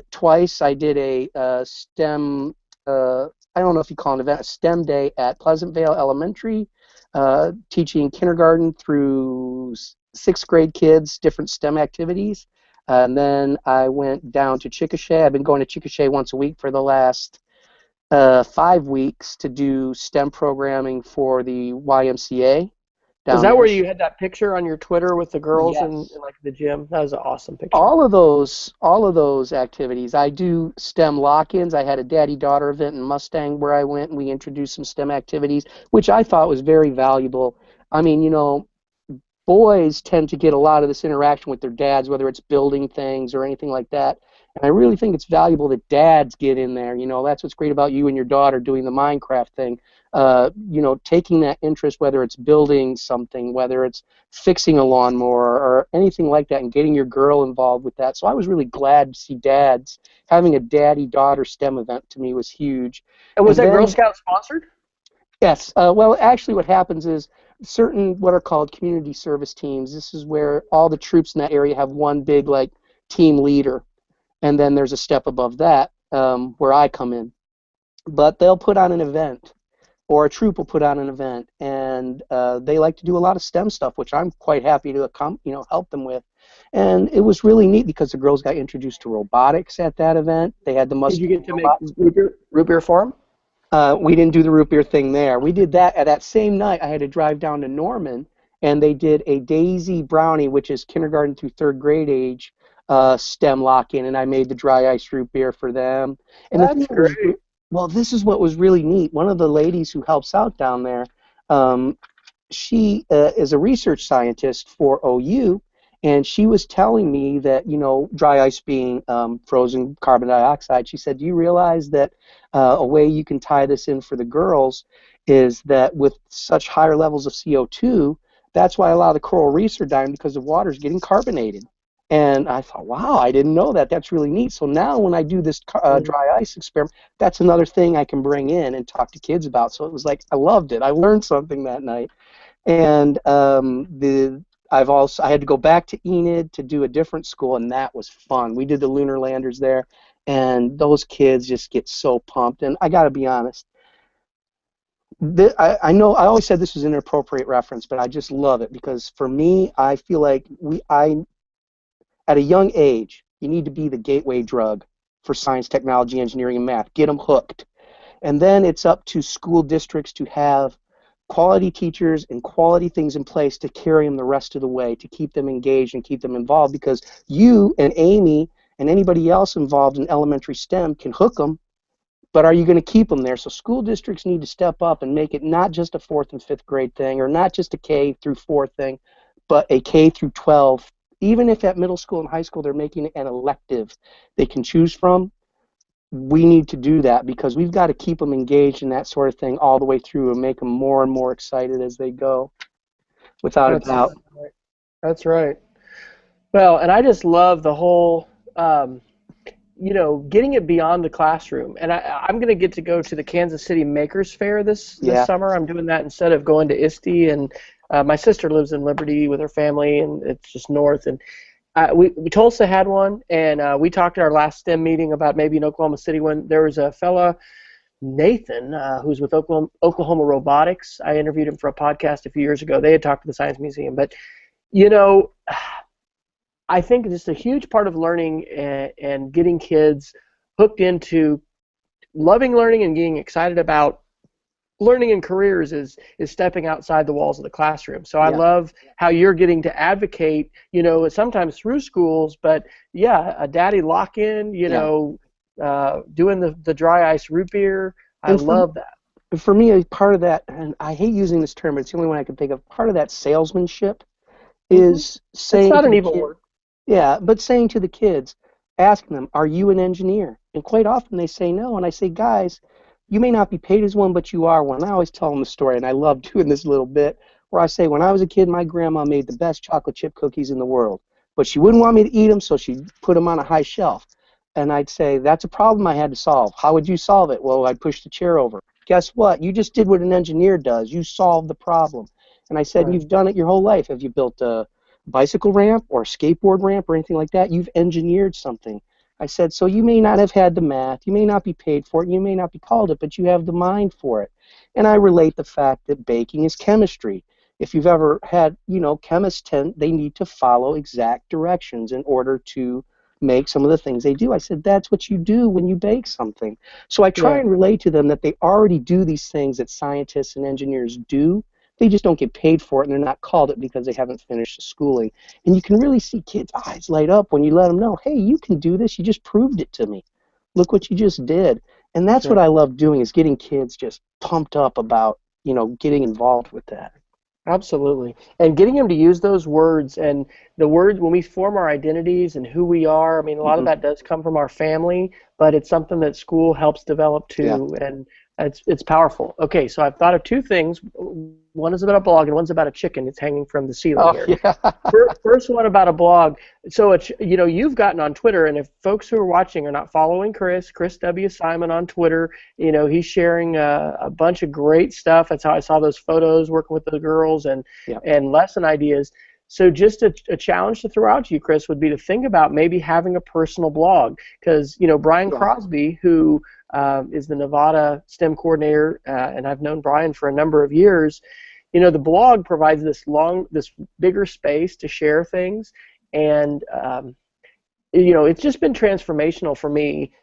twice. I did a STEM, I don't know if you call it an event, a STEM day at Pleasant Vale Elementary, teaching kindergarten through 6th grade kids different STEM activities. And then I went down to Chickasha. I've been going to Chickasha once a week for the last 5 weeks to do STEM programming for the YMCA. Is that where you had that picture on your Twitter with the girls in like the gym? That was an awesome picture. All of those activities. I do STEM lock-ins. I had a daddy-daughter event in Mustang where I went and we introduced some STEM activities, which I thought was very valuable. I mean, boys tend to get a lot of this interaction with their dads, whether it's building things or anything like that. And I really think it's valuable that dads get in there. That's what's great about you and your daughter doing the Minecraft thing. Taking that interest, whether it's building something, whether it's fixing a lawnmower or anything like that, and getting your girl involved with that. So I was really glad to see dads. Having a daddy-daughter STEM event to me was huge. And was that Girl Scout sponsored? Yes. Well, actually what happens is certain what are called community service teams. This is where all the troops in that area have one big team leader. And then there's a step above that where I come in. But they'll put on an event, or a troop will put on an event, and they like to do a lot of STEM stuff, which I'm quite happy to help them with. And it was really neat because the girls got introduced to robotics at that event. They had the Mustang. Did you get to make root beer for them? We didn't do the root beer thing there. We did that at that same night. I had to drive down to Norman, and they did a Daisy Brownie, which is kindergarten through 3rd grade age, STEM lock-in, and I made the dry ice root beer for them. And that's great. Well, this is what was really neat. One of the ladies who helps out down there, she is a research scientist for OU, and she was telling me that, dry ice being frozen carbon dioxide, she said, do you realize that a way you can tie this in for the girls is that with such higher levels of CO2, that's why a lot of the coral reefs are dying, because the water's getting carbonated. And I thought, wow, I didn't know that. That's really neat. So now when I do this dry ice experiment, that's another thing I can bring in and talk to kids about. So it was like, I loved it. I learned something that night. And I had to go back to Enid to do a different school, and that was fun. We did the lunar landers there, and those kids just get so pumped. And I got to be honest, I know I always said this was an inappropriate reference, but I just love it because for me, I feel like at a young age, you need to be the gateway drug for science, technology, engineering, and math. Get them hooked. And then it's up to school districts to have quality teachers and quality things in place to carry them the rest of the way, to keep them engaged and keep them involved, because you and Amy and anybody else involved in elementary STEM can hook them, but are you going to keep them there? So school districts need to step up and make it not just a 4th and 5th grade thing, or not just a K through 4 thing, but a K through 12. Even if at middle school and high school they're making it an elective they can choose from, we need to do that because we've got to keep them engaged in that sort of thing all the way through and make them more and more excited as they go, without a doubt. Right. That's right. Well, and I just love the whole, getting it beyond the classroom. And I'm going to get to go to the Kansas City Makers Fair this summer. I'm doing that instead of going to ISTE. And my sister lives in Liberty with her family, and it's just north. And Tulsa had one, and we talked at our last STEM meeting about maybe in Oklahoma City when there was a fella, Nathan, who's with Oklahoma Robotics. I interviewed him for a podcast a few years ago. They had talked to the Science Museum. But, I think just a huge part of learning and getting kids hooked into loving learning and getting excited about learning and careers is stepping outside the walls of the classroom. So I love how you're getting to advocate, sometimes through schools, but a daddy lock-in, doing the dry ice root beer. I love that. For me, a part of that, and I hate using this term, but it's the only one I can think of, part of that salesmanship is saying... It's not an evil word. Yeah, but saying to the kids, asking them, are you an engineer? And quite often they say no, and I say, guys, you may not be paid as one, but you are one. I always tell them the story, and I love doing this little bit, where I say, when I was a kid, my grandma made the best chocolate chip cookies in the world, but she wouldn't want me to eat them, so she put them on a high shelf. And I'd say, that's a problem I had to solve. How would you solve it? Well, I'd push the chair over. Guess what? You just did what an engineer does. You solved the problem. And I said, You've done it your whole life. Have you built a bicycle ramp or a skateboard ramp or anything like that? You've engineered something. I said, so you may not have had the math, you may not be paid for it, you may not be called it, but you have the mind for it. And I relate the fact that baking is chemistry. If you've ever had, chemists they need to follow exact directions in order to make some of the things they do. I said, that's what you do when you bake something. So I try and relate to them that they already do these things that scientists and engineers do. They just don't get paid for it, and they're not called it because they haven't finished the schooling. And you can really see kids' eyes light up when you let them know, hey, you can do this. You just proved it to me. Look what you just did. And that's what I love doing, is getting kids just pumped up about, getting involved with that. Absolutely. And getting them to use those words, and the words, when we form our identities and who we are, a lot of that does come from our family, but it's something that school helps develop too, and it's powerful. Okay, so I've thought of two things. One is about a blog, and one's about a chicken. It's hanging from the ceiling here. Yeah. First one about a blog. So you've gotten on Twitter, and if folks who are watching are not following Chris W. Simon on Twitter, he's sharing a bunch of great stuff. That's how I saw those photos working with the girls and lesson ideas. So just a challenge to throw out to you, Chris, would be to think about maybe having a personal blog, because Brian Crosby, who is the Nevada STEM coordinator, and I've known Brian for a number of years. The blog provides this bigger space to share things, and it's just been transformational for me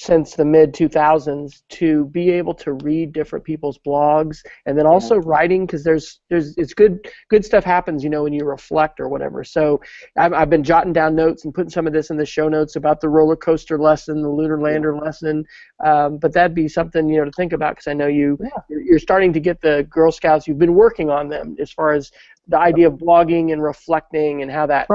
since the mid-2000s to be able to read different people's blogs, and then also writing, because it's good stuff happens when you reflect or whatever. So I've been jotting down notes and putting some of this in the show notes about the roller coaster lesson, the lunar lander lesson, but that'd be something to think about, because I know you're starting to get the Girl Scouts. You've been working on them as far as the idea of blogging and reflecting and how that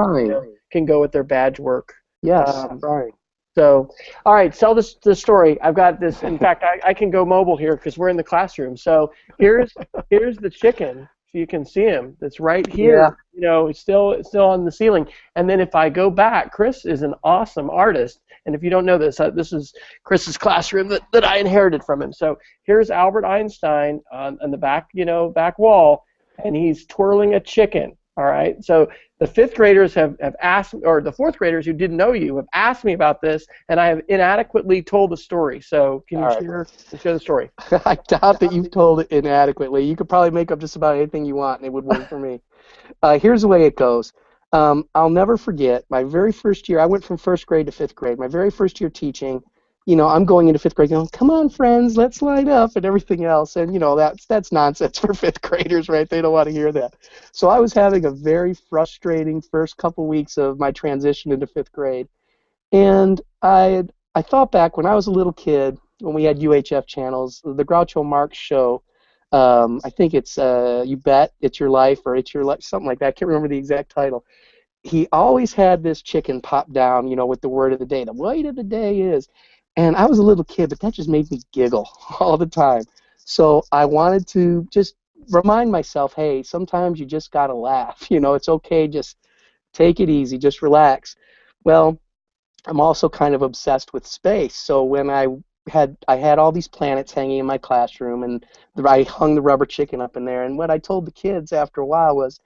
can go with their badge work. Yes, right. So, all right, sell the story. I've got this. In fact, I can go mobile here because we're in the classroom. So here's the chicken if you can see him, that's right Yeah. here. It's still on the ceiling. And then if I go back, Chris is an awesome artist. And if you don't know this, this is Chris's classroom that I inherited from him. So here's Albert Einstein on the back, back wall, and he's twirling a chicken. All right. So the fifth graders have asked, or the fourth graders who didn't know you have asked me about this, and I have inadequately told the story. So can you share the story? I doubt that you've told it inadequately. You could probably make up just about anything you want, and it would work for me. Here's the way it goes. I'll never forget my very first year. I went from first grade to fifth grade. My very first year teaching, I'm going into fifth grade going, come on, friends, let's light up and everything else. And, that's nonsense for fifth graders, right? They don't want to hear that. So I was having a very frustrating first couple weeks of my transition into fifth grade. And I thought back when I was a little kid, when we had UHF channels, the Groucho Marx show, I think it's You Bet, It's Your Life, or It's Your Life, something like that. I can't remember the exact title. He always had this chicken pop down, with the word of the day. The word of the day is. And I was a little kid, but that just made me giggle all the time. So I wanted to just remind myself, hey, sometimes you just got to laugh. It's okay, just take it easy, just relax. Well, I'm also kind of obsessed with space. So when I had all these planets hanging in my classroom, and I hung the rubber chicken up in there. And what I told the kids after a while was,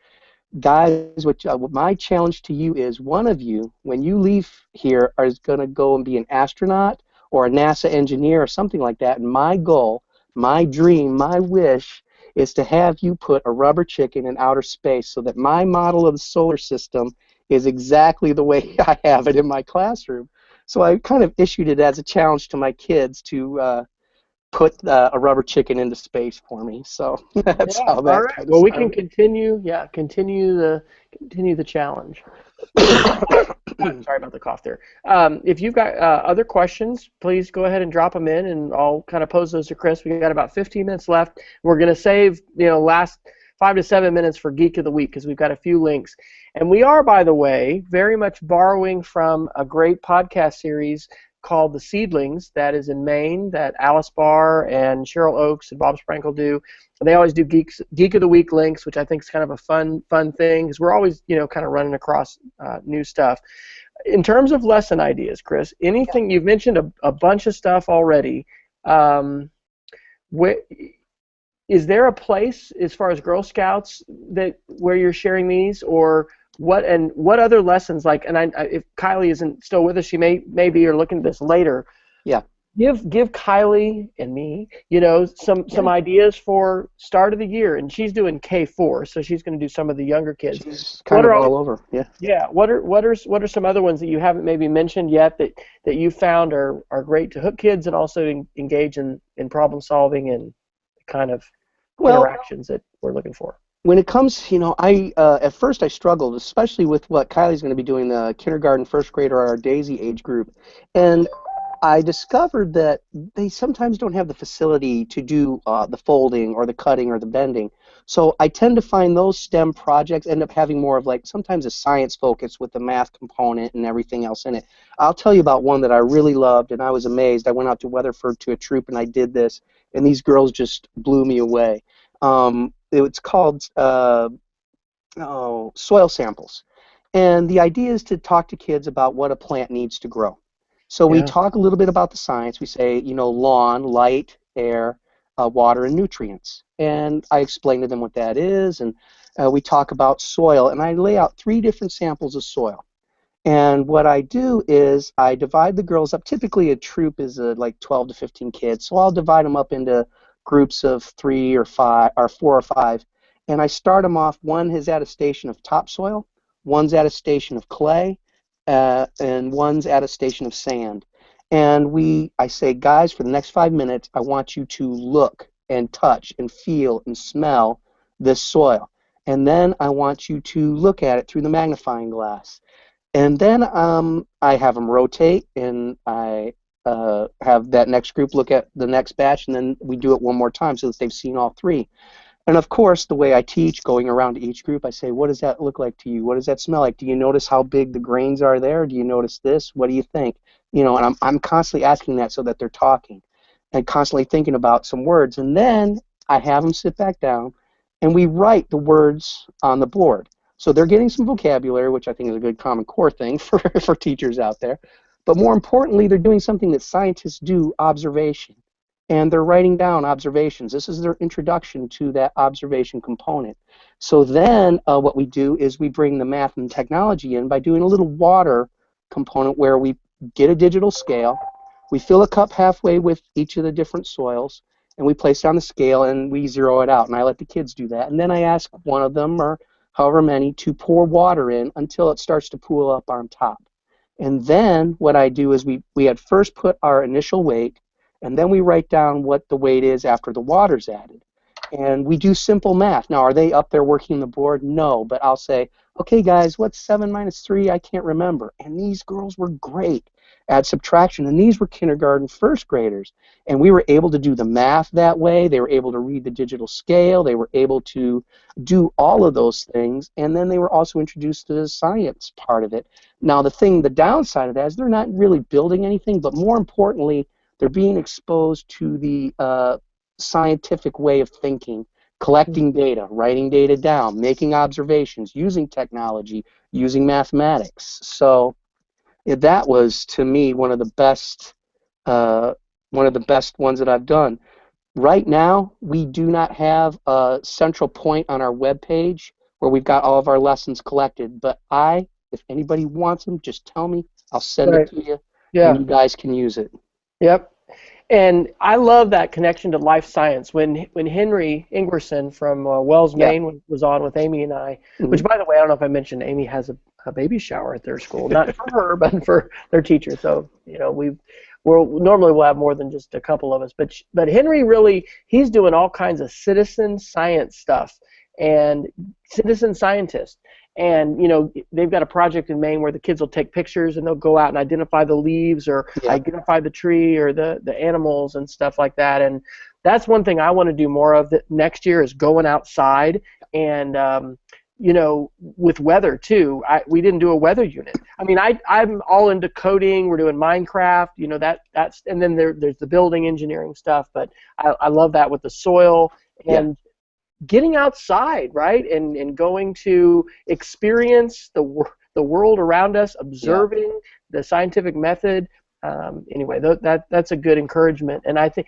guys, what my challenge to you is, one of you, when you leave here, is going to go and be an astronaut or a NASA engineer or something like that. And my goal, my dream, my wish is to have you put a rubber chicken in outer space so that my model of the solar system is exactly the way I have it in my classroom. So I kind of issued it as a challenge to my kids to put a rubber chicken into space for me. So that's how that all right. kind of Well, we started. can continue the challenge. Sorry about the cough there. If you've got other questions, please go ahead and drop them in, and I'll kind of pose those to Chris. We've got about 15 minutes left. We're going to save last 5 to 7 minutes for Geek of the Week because we've got a few links. And we are, by the way, very much borrowing from a great podcast series called The Seedlings that is in Maine that Alice Barr and Cheryl Oakes and Bob Sprankle do. They always do Geek of the Week links, which I think is kind of a fun thing because we're always kind of running across new stuff. In terms of lesson ideas, Chris, anything you've mentioned a bunch of stuff already. Is there a place as far as Girl Scouts where you're sharing these, or what other lessons if Kylie isn't still with us, she may be or looking at this later. Yeah. Give Kylie and me, some ideas for start of the year, and she's doing K4, so she's going to do some of the younger kids. She's kind of all over. Yeah. Yeah. What are some other ones that you haven't maybe mentioned yet that you found are great to hook kids and also engage in problem solving and kind of interactions that we're looking for? When it comes, I at first I struggled, especially with what Kylie's going to be doing, the kindergarten, first grader, our Daisy age group, and I discovered that they sometimes don't have the facility to do the folding or the cutting or the bending. So I tend to find those STEM projects end up having more of sometimes a science focus with the math component and everything else in it. I'll tell you about one that I really loved, and I was amazed. I went out to Weatherford to a troop and I did this, and these girls just blew me away. It's called soil samples. And the idea is to talk to kids about what a plant needs to grow. So we talk a little bit about the science. We say, lawn, light, air, water, and nutrients. And I explain to them what that is, and we talk about soil, and I lay out 3 different samples of soil. And what I do is I divide the girls up. Typically a troop is 12 to 15 kids, so I'll divide them up into groups of 3 or 5 or 4 or 5, and I start them off. One is at a station of topsoil, one's at a station of clay, and one's at a station of sand. And I say, guys, for the next 5 minutes, I want you to look and touch and feel and smell this soil. And then I want you to look at it through the magnifying glass. And then I have them rotate, and I have that next group look at the next batch, and then we do it one more time so that they've seen all 3. And of course, the way I teach, going around to each group, I say, what does that look like to you? What does that smell like? Do you notice how big the grains are there? Do you notice this? What do you think? And I'm constantly asking that so that they're talking and constantly thinking about some words. And then I have them sit back down, and we write the words on the board. So they're getting some vocabulary, which I think is a good Common Core thing for teachers out there. But more importantly, they're doing something that scientists do, observation. And they're writing down observations. This is their introduction to that observation component. So then what we do is we bring the math and technology in by doing a little water component where we get a digital scale, we fill a cup halfway with each of the different soils, and we place it on the scale and we zero it out. And I let the kids do that. And then I ask one of them, or however many, to pour water in until it starts to pool up on top. And then what I do is we had first put our initial weight, and then we write down what the weight is after the water's added. And we do simple math. Now, are they up there working the board? No, but I'll say, okay, guys, what's 7 minus 3? I can't remember. And these girls were great at subtraction, and these were kindergarten first graders. And we were able to do the math that way. They were able to read the digital scale. They were able to do all of those things, and then they were also introduced to the science part of it. Now, the downside of that is they're not really building anything, but more importantly, they're being exposed to the scientific way of thinking, collecting data, writing data down, making observations, using technology, using mathematics. So that was, to me, one of the best ones that I've done. Right now, we do not have a central point on our web page where we've got all of our lessons collected. But if anybody wants them, just tell me. I'll send it to you, and you guys can use it. Yep. And I love that connection to life science. When Henry Ingerson from Wells, Maine was on with Amy and I, which, by the way, I don't know if I mentioned, Amy has a baby shower at their school, not for her, but for their teacher. So, we'll have more than just a couple of us. But Henry really, he's doing all kinds of citizen science stuff and citizen scientists. And, they've got a project in Maine where the kids will take pictures and they'll go out and identify the leaves or identify the tree or the animals and stuff like that. And that's one thing I want to do more of next year is going outside and, with weather too. We didn't do a weather unit. I mean, I'm all into coding. We're doing Minecraft, that's, and then there's the building engineering stuff. But I love that with the soil and getting outside, right, and going to experience the world around us, observing the scientific method. Anyway, that's a good encouragement. And I think,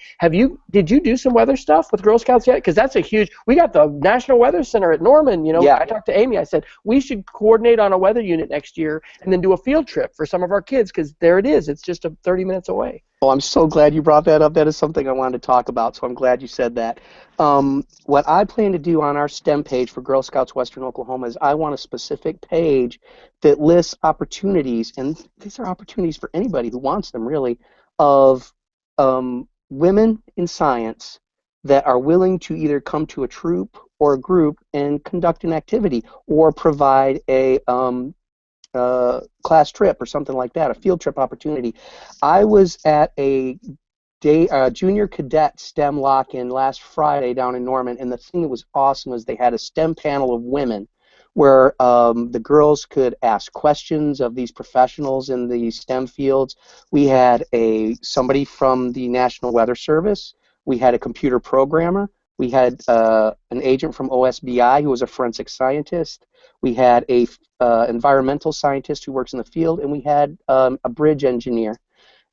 did you do some weather stuff with Girl Scouts yet? Because that's a huge. We got the National Weather Center at Norman. I talked to Amy. I said we should coordinate on a weather unit next year and then do a field trip for some of our kids because there it is. It's just 30 minutes away. Oh, I'm so glad you brought that up. That is something I wanted to talk about, so I'm glad you said that. What I plan to do on our STEM page for Girl Scouts Western Oklahoma is I want a specific page that lists opportunities, and these are opportunities for anybody who wants them, really, of women in science that are willing to either come to a troop or a group and conduct an activity or provide a class trip or something like that, a field trip opportunity. I was at a junior cadet STEM lock-in last Friday down in Norman, and the thing that was awesome was they had a STEM panel of women where the girls could ask questions of these professionals in the STEM fields. We had somebody from the National Weather Service. We had a computer programmer. We had an agent from OSBI who was a forensic scientist. We had a environmental scientist who works in the field, and we had a bridge engineer.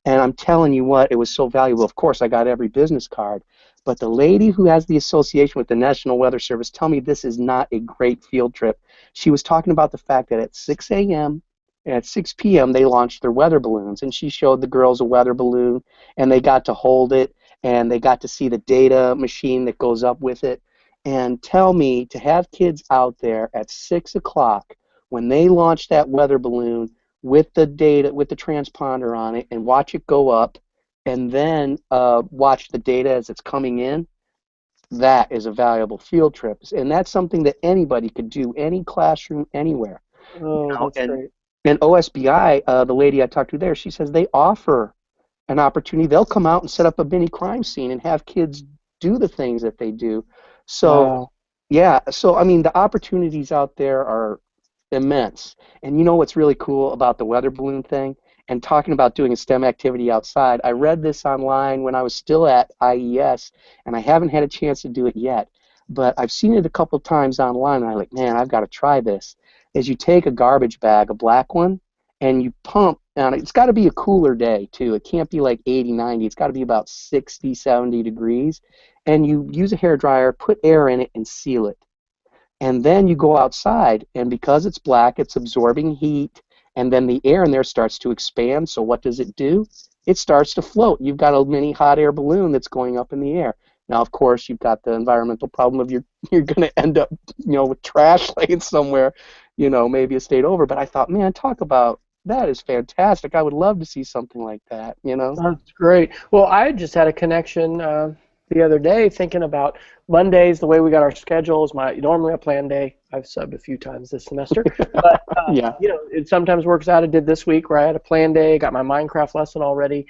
And I'm telling you what, it was so valuable. Of course, I got every business card. But the lady who has the association with the National Weather Service tell me this is not a great field trip. She was talking about the fact that at 6 a.m. and at 6 p.m. they launched their weather balloons, and she showed the girls a weather balloon, and they got to hold it, and they got to see the data machine that goes up with it. And tell me, to have kids out there at 6 o'clock when they launch that weather balloon with the data, with the transponder on it, and watch it go up, and then watch the data as it's coming in, that is a valuable field trip. And that's something that anybody could do, any classroom, anywhere. Oh, that's great. And OSBI, the lady I talked to there, she says they offer an opportunity. They'll come out and set up a mini crime scene and have kids do the things that they do. So, so I mean, the opportunities out there are immense. And you know what's really cool about the weather balloon thing? And talking about doing a STEM activity outside, I read this online when I was still at IES, and I haven't had a chance to do it yet. but I've seen it a couple times online, and I'm like, man, I've got to try this. Is you take a garbage bag, a black one, and you pump, and it's got to be a cooler day, too. It can't be like 80, 90. It's got to be about 60, 70 degrees, and you use a hairdryer, put air in it, and seal it. And then you go outside, and because it's black, it's absorbing heat, and then the air in there starts to expand. So what does it do? It starts to float. You've got a mini hot air balloon that's going up in the air. Now, of course, you've got the environmental problem of you're going to end up, with trash laying somewhere, maybe a state over. But I thought, man, talk about that is fantastic. I would love to see something like that. That's great. Well, I just had a connection the other day thinking about Mondays, the way we got our schedule is normally a plan day. I've subbed a few times this semester, but Yeah. It sometimes works out. I did this week where I had a plan day, got my Minecraft lesson already.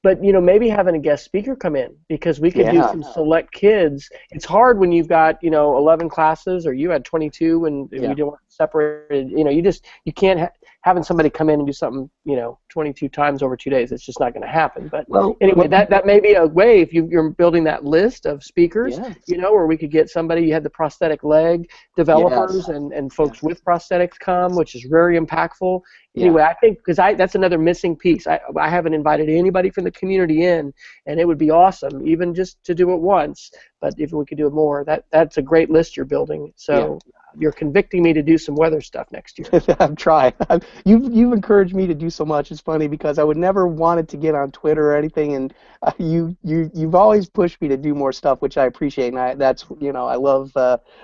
But maybe having a guest speaker come in, because we could do some select kids. It's hard when you've got 11 classes, or you had 22 and we didn't want to separate it. You can't having somebody come in and do something 22 times over 2 days. It's just not going to happen. But anyway, that may be a way if you're building that list of speakers. Where we could get somebody. You had the prosthetic leg developers and folks with prosthetics come, which is very impactful. Anyway, I think because that's another missing piece. I haven't invited anybody from the community in, and it would be awesome even just to do it once. But if we could do it more, that's a great list you're building. So you're convicting me to do some weather stuff next year. I'm trying. You've encouraged me to do so much. It's funny because I would never wanted to get on Twitter or anything, and you've always pushed me to do more stuff, which I appreciate. And I love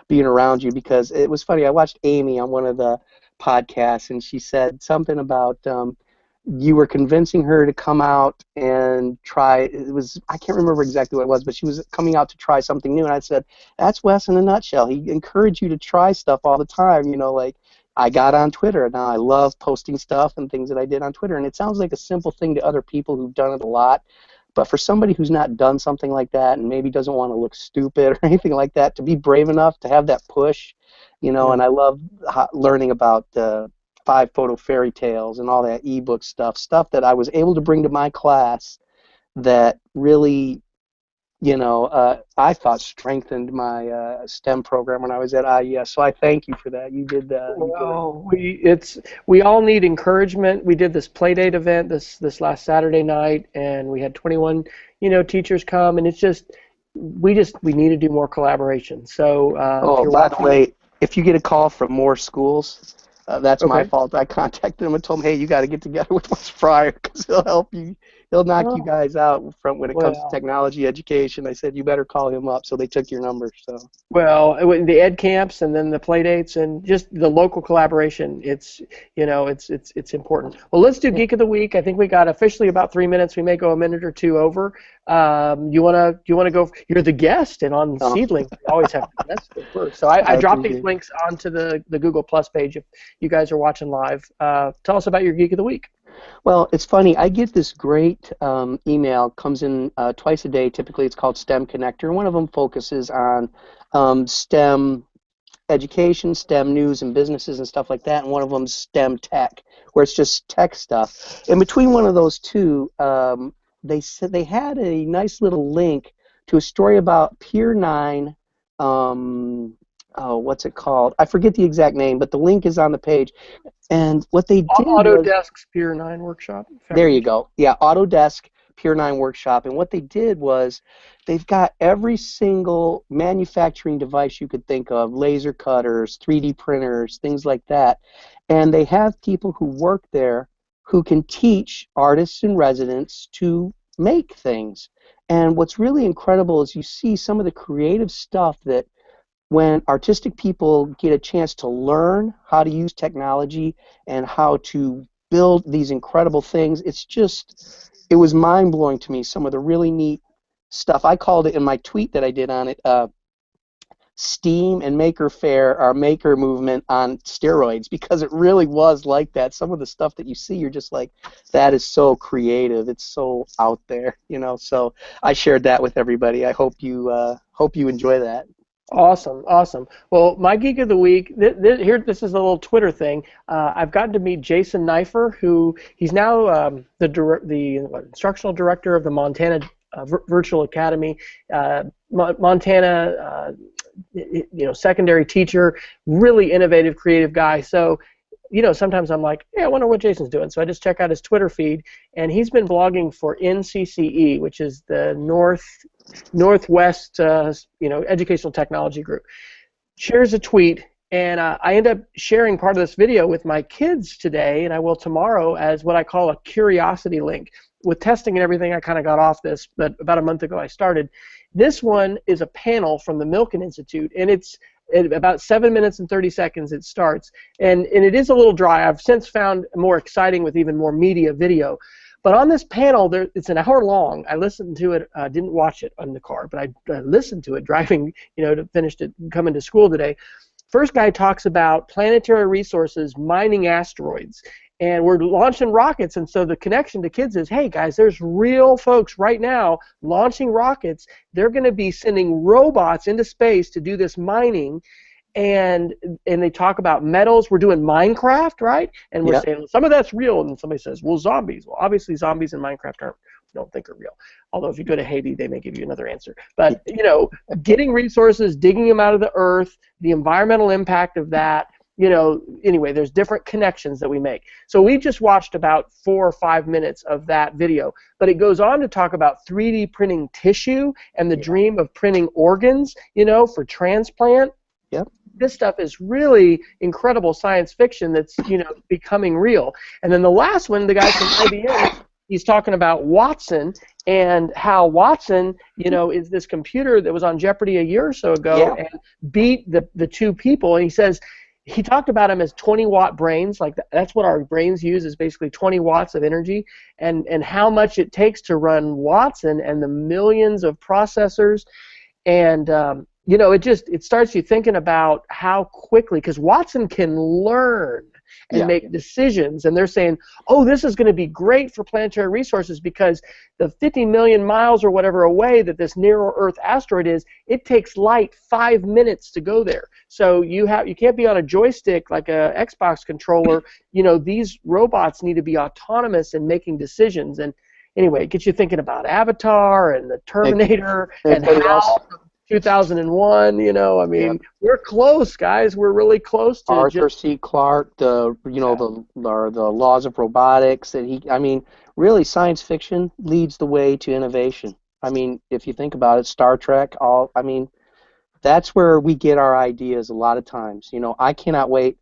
being around you, because it was funny. I watched Amy on one of the podcasts, and she said something about you were convincing her to come out and try. I can't remember exactly what it was, but she was coming out to try something new, and I said, that's Wes in a nutshell. He encouraged you to try stuff all the time. Like I got on Twitter, and now I love posting stuff and things that I did on Twitter, and it sounds like a simple thing to other people who've done it a lot, but for somebody who's not done something like that and maybe doesn't want to look stupid or anything like that, to be brave enough to have that push, and I love learning about 5-photo fairy tales and all that ebook stuff that I was able to bring to my class that really, I thought strengthened my STEM program when I was at IES. So I thank you for that. You did that. Well, we all need encouragement. We did this Playdate event this last Saturday night, and we had 21 teachers come, and it's just we need to do more collaboration. So by the way, if you get a call from more schools, that's my fault. I contacted him and told him, hey, you got to get together with Wes Fryer, because he'll help you. He'll knock you guys out from when it comes to technology education. I said, you better call him up. So they took your number. So. Well, the ed camps and then the play dates and just the local collaboration, it's important. Well, let's do Geek of the Week. I think we got officially about 3 minutes. We may go a minute or two over. You wanna go? You're the guest, and on Seedling, we always have the guest go first. So I dropped these links onto the Google Plus page if you guys are watching live. Tell us about your Geek of the Week. Well, it's funny. I get this great email, comes in twice a day. Typically, it's called STEM Connector. One of them focuses on STEM education, STEM news and businesses and stuff like that, and one of them's STEM tech, where it's just tech stuff. In between one of those two, they said they had a nice little link to a story about Pier 9. What's it called? I forget the exact name, but the link is on the page. And what they did Autodesk's Pier 9 workshop. There you go. Yeah, Autodesk Pier 9 workshop. And what they did was they've got every single manufacturing device you could think of, laser cutters, 3D printers, things like that. And they have people who work there who can teach artists and residents to make things. And what's really incredible is you see some of the creative stuff that when artistic people get a chance to learn how to use technology and how to build these incredible things, it was mind-blowing to me, some of the really neat stuff. I called it in my tweet that I did on it, STEAM and Maker Faire, our maker movement on steroids, because it really was like that. Some of the stuff that you see, you're just like, that is so creative. It's so out there, So I shared that with everybody. I hope you enjoy that. Awesome. Well, my Geek of the Week, this is a little Twitter thing. I've gotten to meet Jason Neiffer, he's now the instructional director of the Montana virtual academy. Montana, secondary teacher, really innovative, creative guy. So, sometimes I'm like, hey, I wonder what Jason's doing. So I just check out his Twitter feed, and he's been blogging for NCCE, which is the Northwest, Educational Technology Group. Shares a tweet, and I end up sharing part of this video with my kids today, and I will tomorrow, as what I call a curiosity link. With testing and everything, I kind of got off this, but about a month ago I started. This one is a panel from the Milken Institute, and it's about 7 minutes and 30 seconds it starts, and it is a little dry. I've since found more exciting with even more media video. But on this panel, it's an hour long. I listened to it, didn't watch it on the car, but I listened to it driving, to finish it, coming to school today. First guy talks about planetary resources, mining asteroids, and we're launching rockets, and so the connection to kids is, hey guys, there's real folks right now launching rockets. They're going to be sending robots into space to do this mining, and they talk about metals. We're doing Minecraft, right? And we're saying, well, some of that's real, and somebody says, well, zombies. Well, obviously zombies in Minecraft don't think are real. Although if you go to Haiti, they may give you another answer. But, getting resources, digging them out of the earth, the environmental impact of that, anyway, there's different connections that we make. So we just watched about 4 or 5 minutes of that video, but it goes on to talk about 3D printing tissue and the dream of printing organs, for transplant. Yep. This stuff is really incredible science fiction that's, becoming real. And then the last one, the guy from IBM, he's talking about Watson and how Watson, is this computer that was on Jeopardy a year or so ago and beat the two people. And he says, he talked about them as 20-watt brains, like that's what our brains use, is basically 20 watts of energy, and how much it takes to run Watson and the millions of processors, and it starts you thinking about how quickly, because Watson can learn and make decisions, and they're saying, oh, this is going to be great for planetary resources because the 50 million miles or whatever away that this near-Earth asteroid is, it takes light 5 minutes to go there. So you can't be on a joystick like a Xbox controller. These robots need to be autonomous and making decisions. And anyway, it gets you thinking about Avatar and the Terminator and how 2001, we're close, guys. We're really close to Arthur C. Clarke, the laws of robotics. Really, science fiction leads the way to innovation. If you think about it, Star Trek, that's where we get our ideas a lot of times. I cannot wait.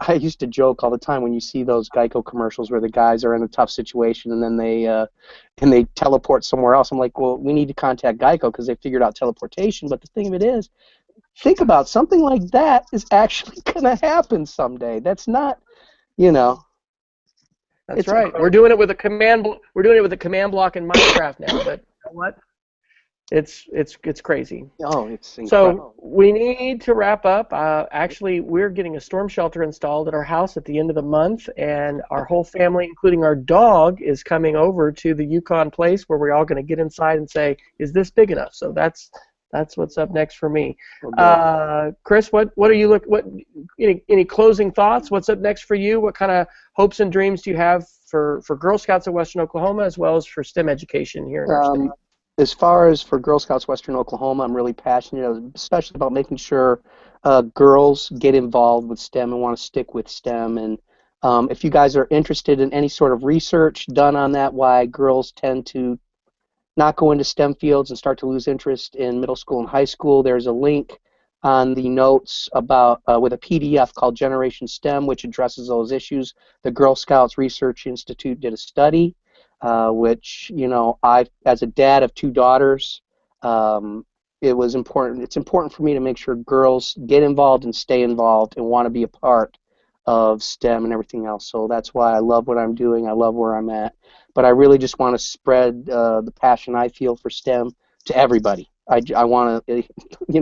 I used to joke all the time when you see those Geico commercials where the guys are in a tough situation and then they teleport somewhere else. I'm like, well, we need to contact Geico because they figured out teleportation. But the thing of it is, think about something like that is actually going to happen someday. That's not, That's right. Incredible. We're doing it with a command. We're doing it with a command block in Minecraft now. But you know what? It's crazy. Oh, it's incredible. So we need to wrap up. Actually, we're getting a storm shelter installed at our house at the end of the month, and our whole family, including our dog, is coming over to the Yukon place where we're all going to get inside and say, "Is this big enough?" So that's what's up next for me. Chris, what are you any closing thoughts? What's up next for you? What kind of hopes and dreams do you have for Girl Scouts of Western Oklahoma as well as for STEM education here in our state? As far as for Girl Scouts Western Oklahoma, I'm really passionate, especially about making sure girls get involved with STEM and want to stick with STEM. And if you guys are interested in any sort of research done on that, why girls tend to not go into STEM fields and start to lose interest in middle school and high school, there's a link on the notes about with a PDF called Generation STEM, which addresses those issues. The Girl Scouts Research Institute did a study. Which, I, as a dad of 2 daughters, it was important. It's important for me to make sure girls get involved and stay involved and want to be a part of STEM and everything else. So that's why I love what I'm doing. I love where I'm at. But I really just want to spread the passion I feel for STEM to everybody. I want to,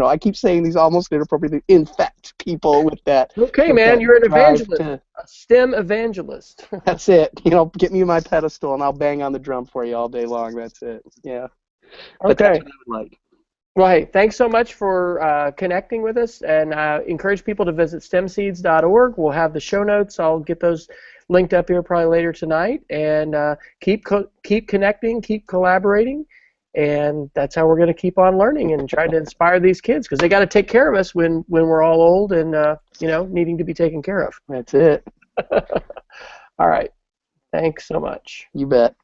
I keep saying these almost inappropriately, infect people with that. Okay, man, you're an evangelist, a STEM evangelist. That's it. Get me my pedestal and I'll bang on the drum for you all day long. That's it. Yeah. But okay. That's what I would like. Right. Thanks so much for connecting with us, and encourage people to visit STEMseeds.org. We'll have the show notes. I'll get those linked up here probably later tonight, and keep connecting, keep collaborating. and that's how we're going to keep on learning and try to inspire these kids, because they got to take care of us when we're all old and needing to be taken care of. That's it. All right. Thanks so much. You bet.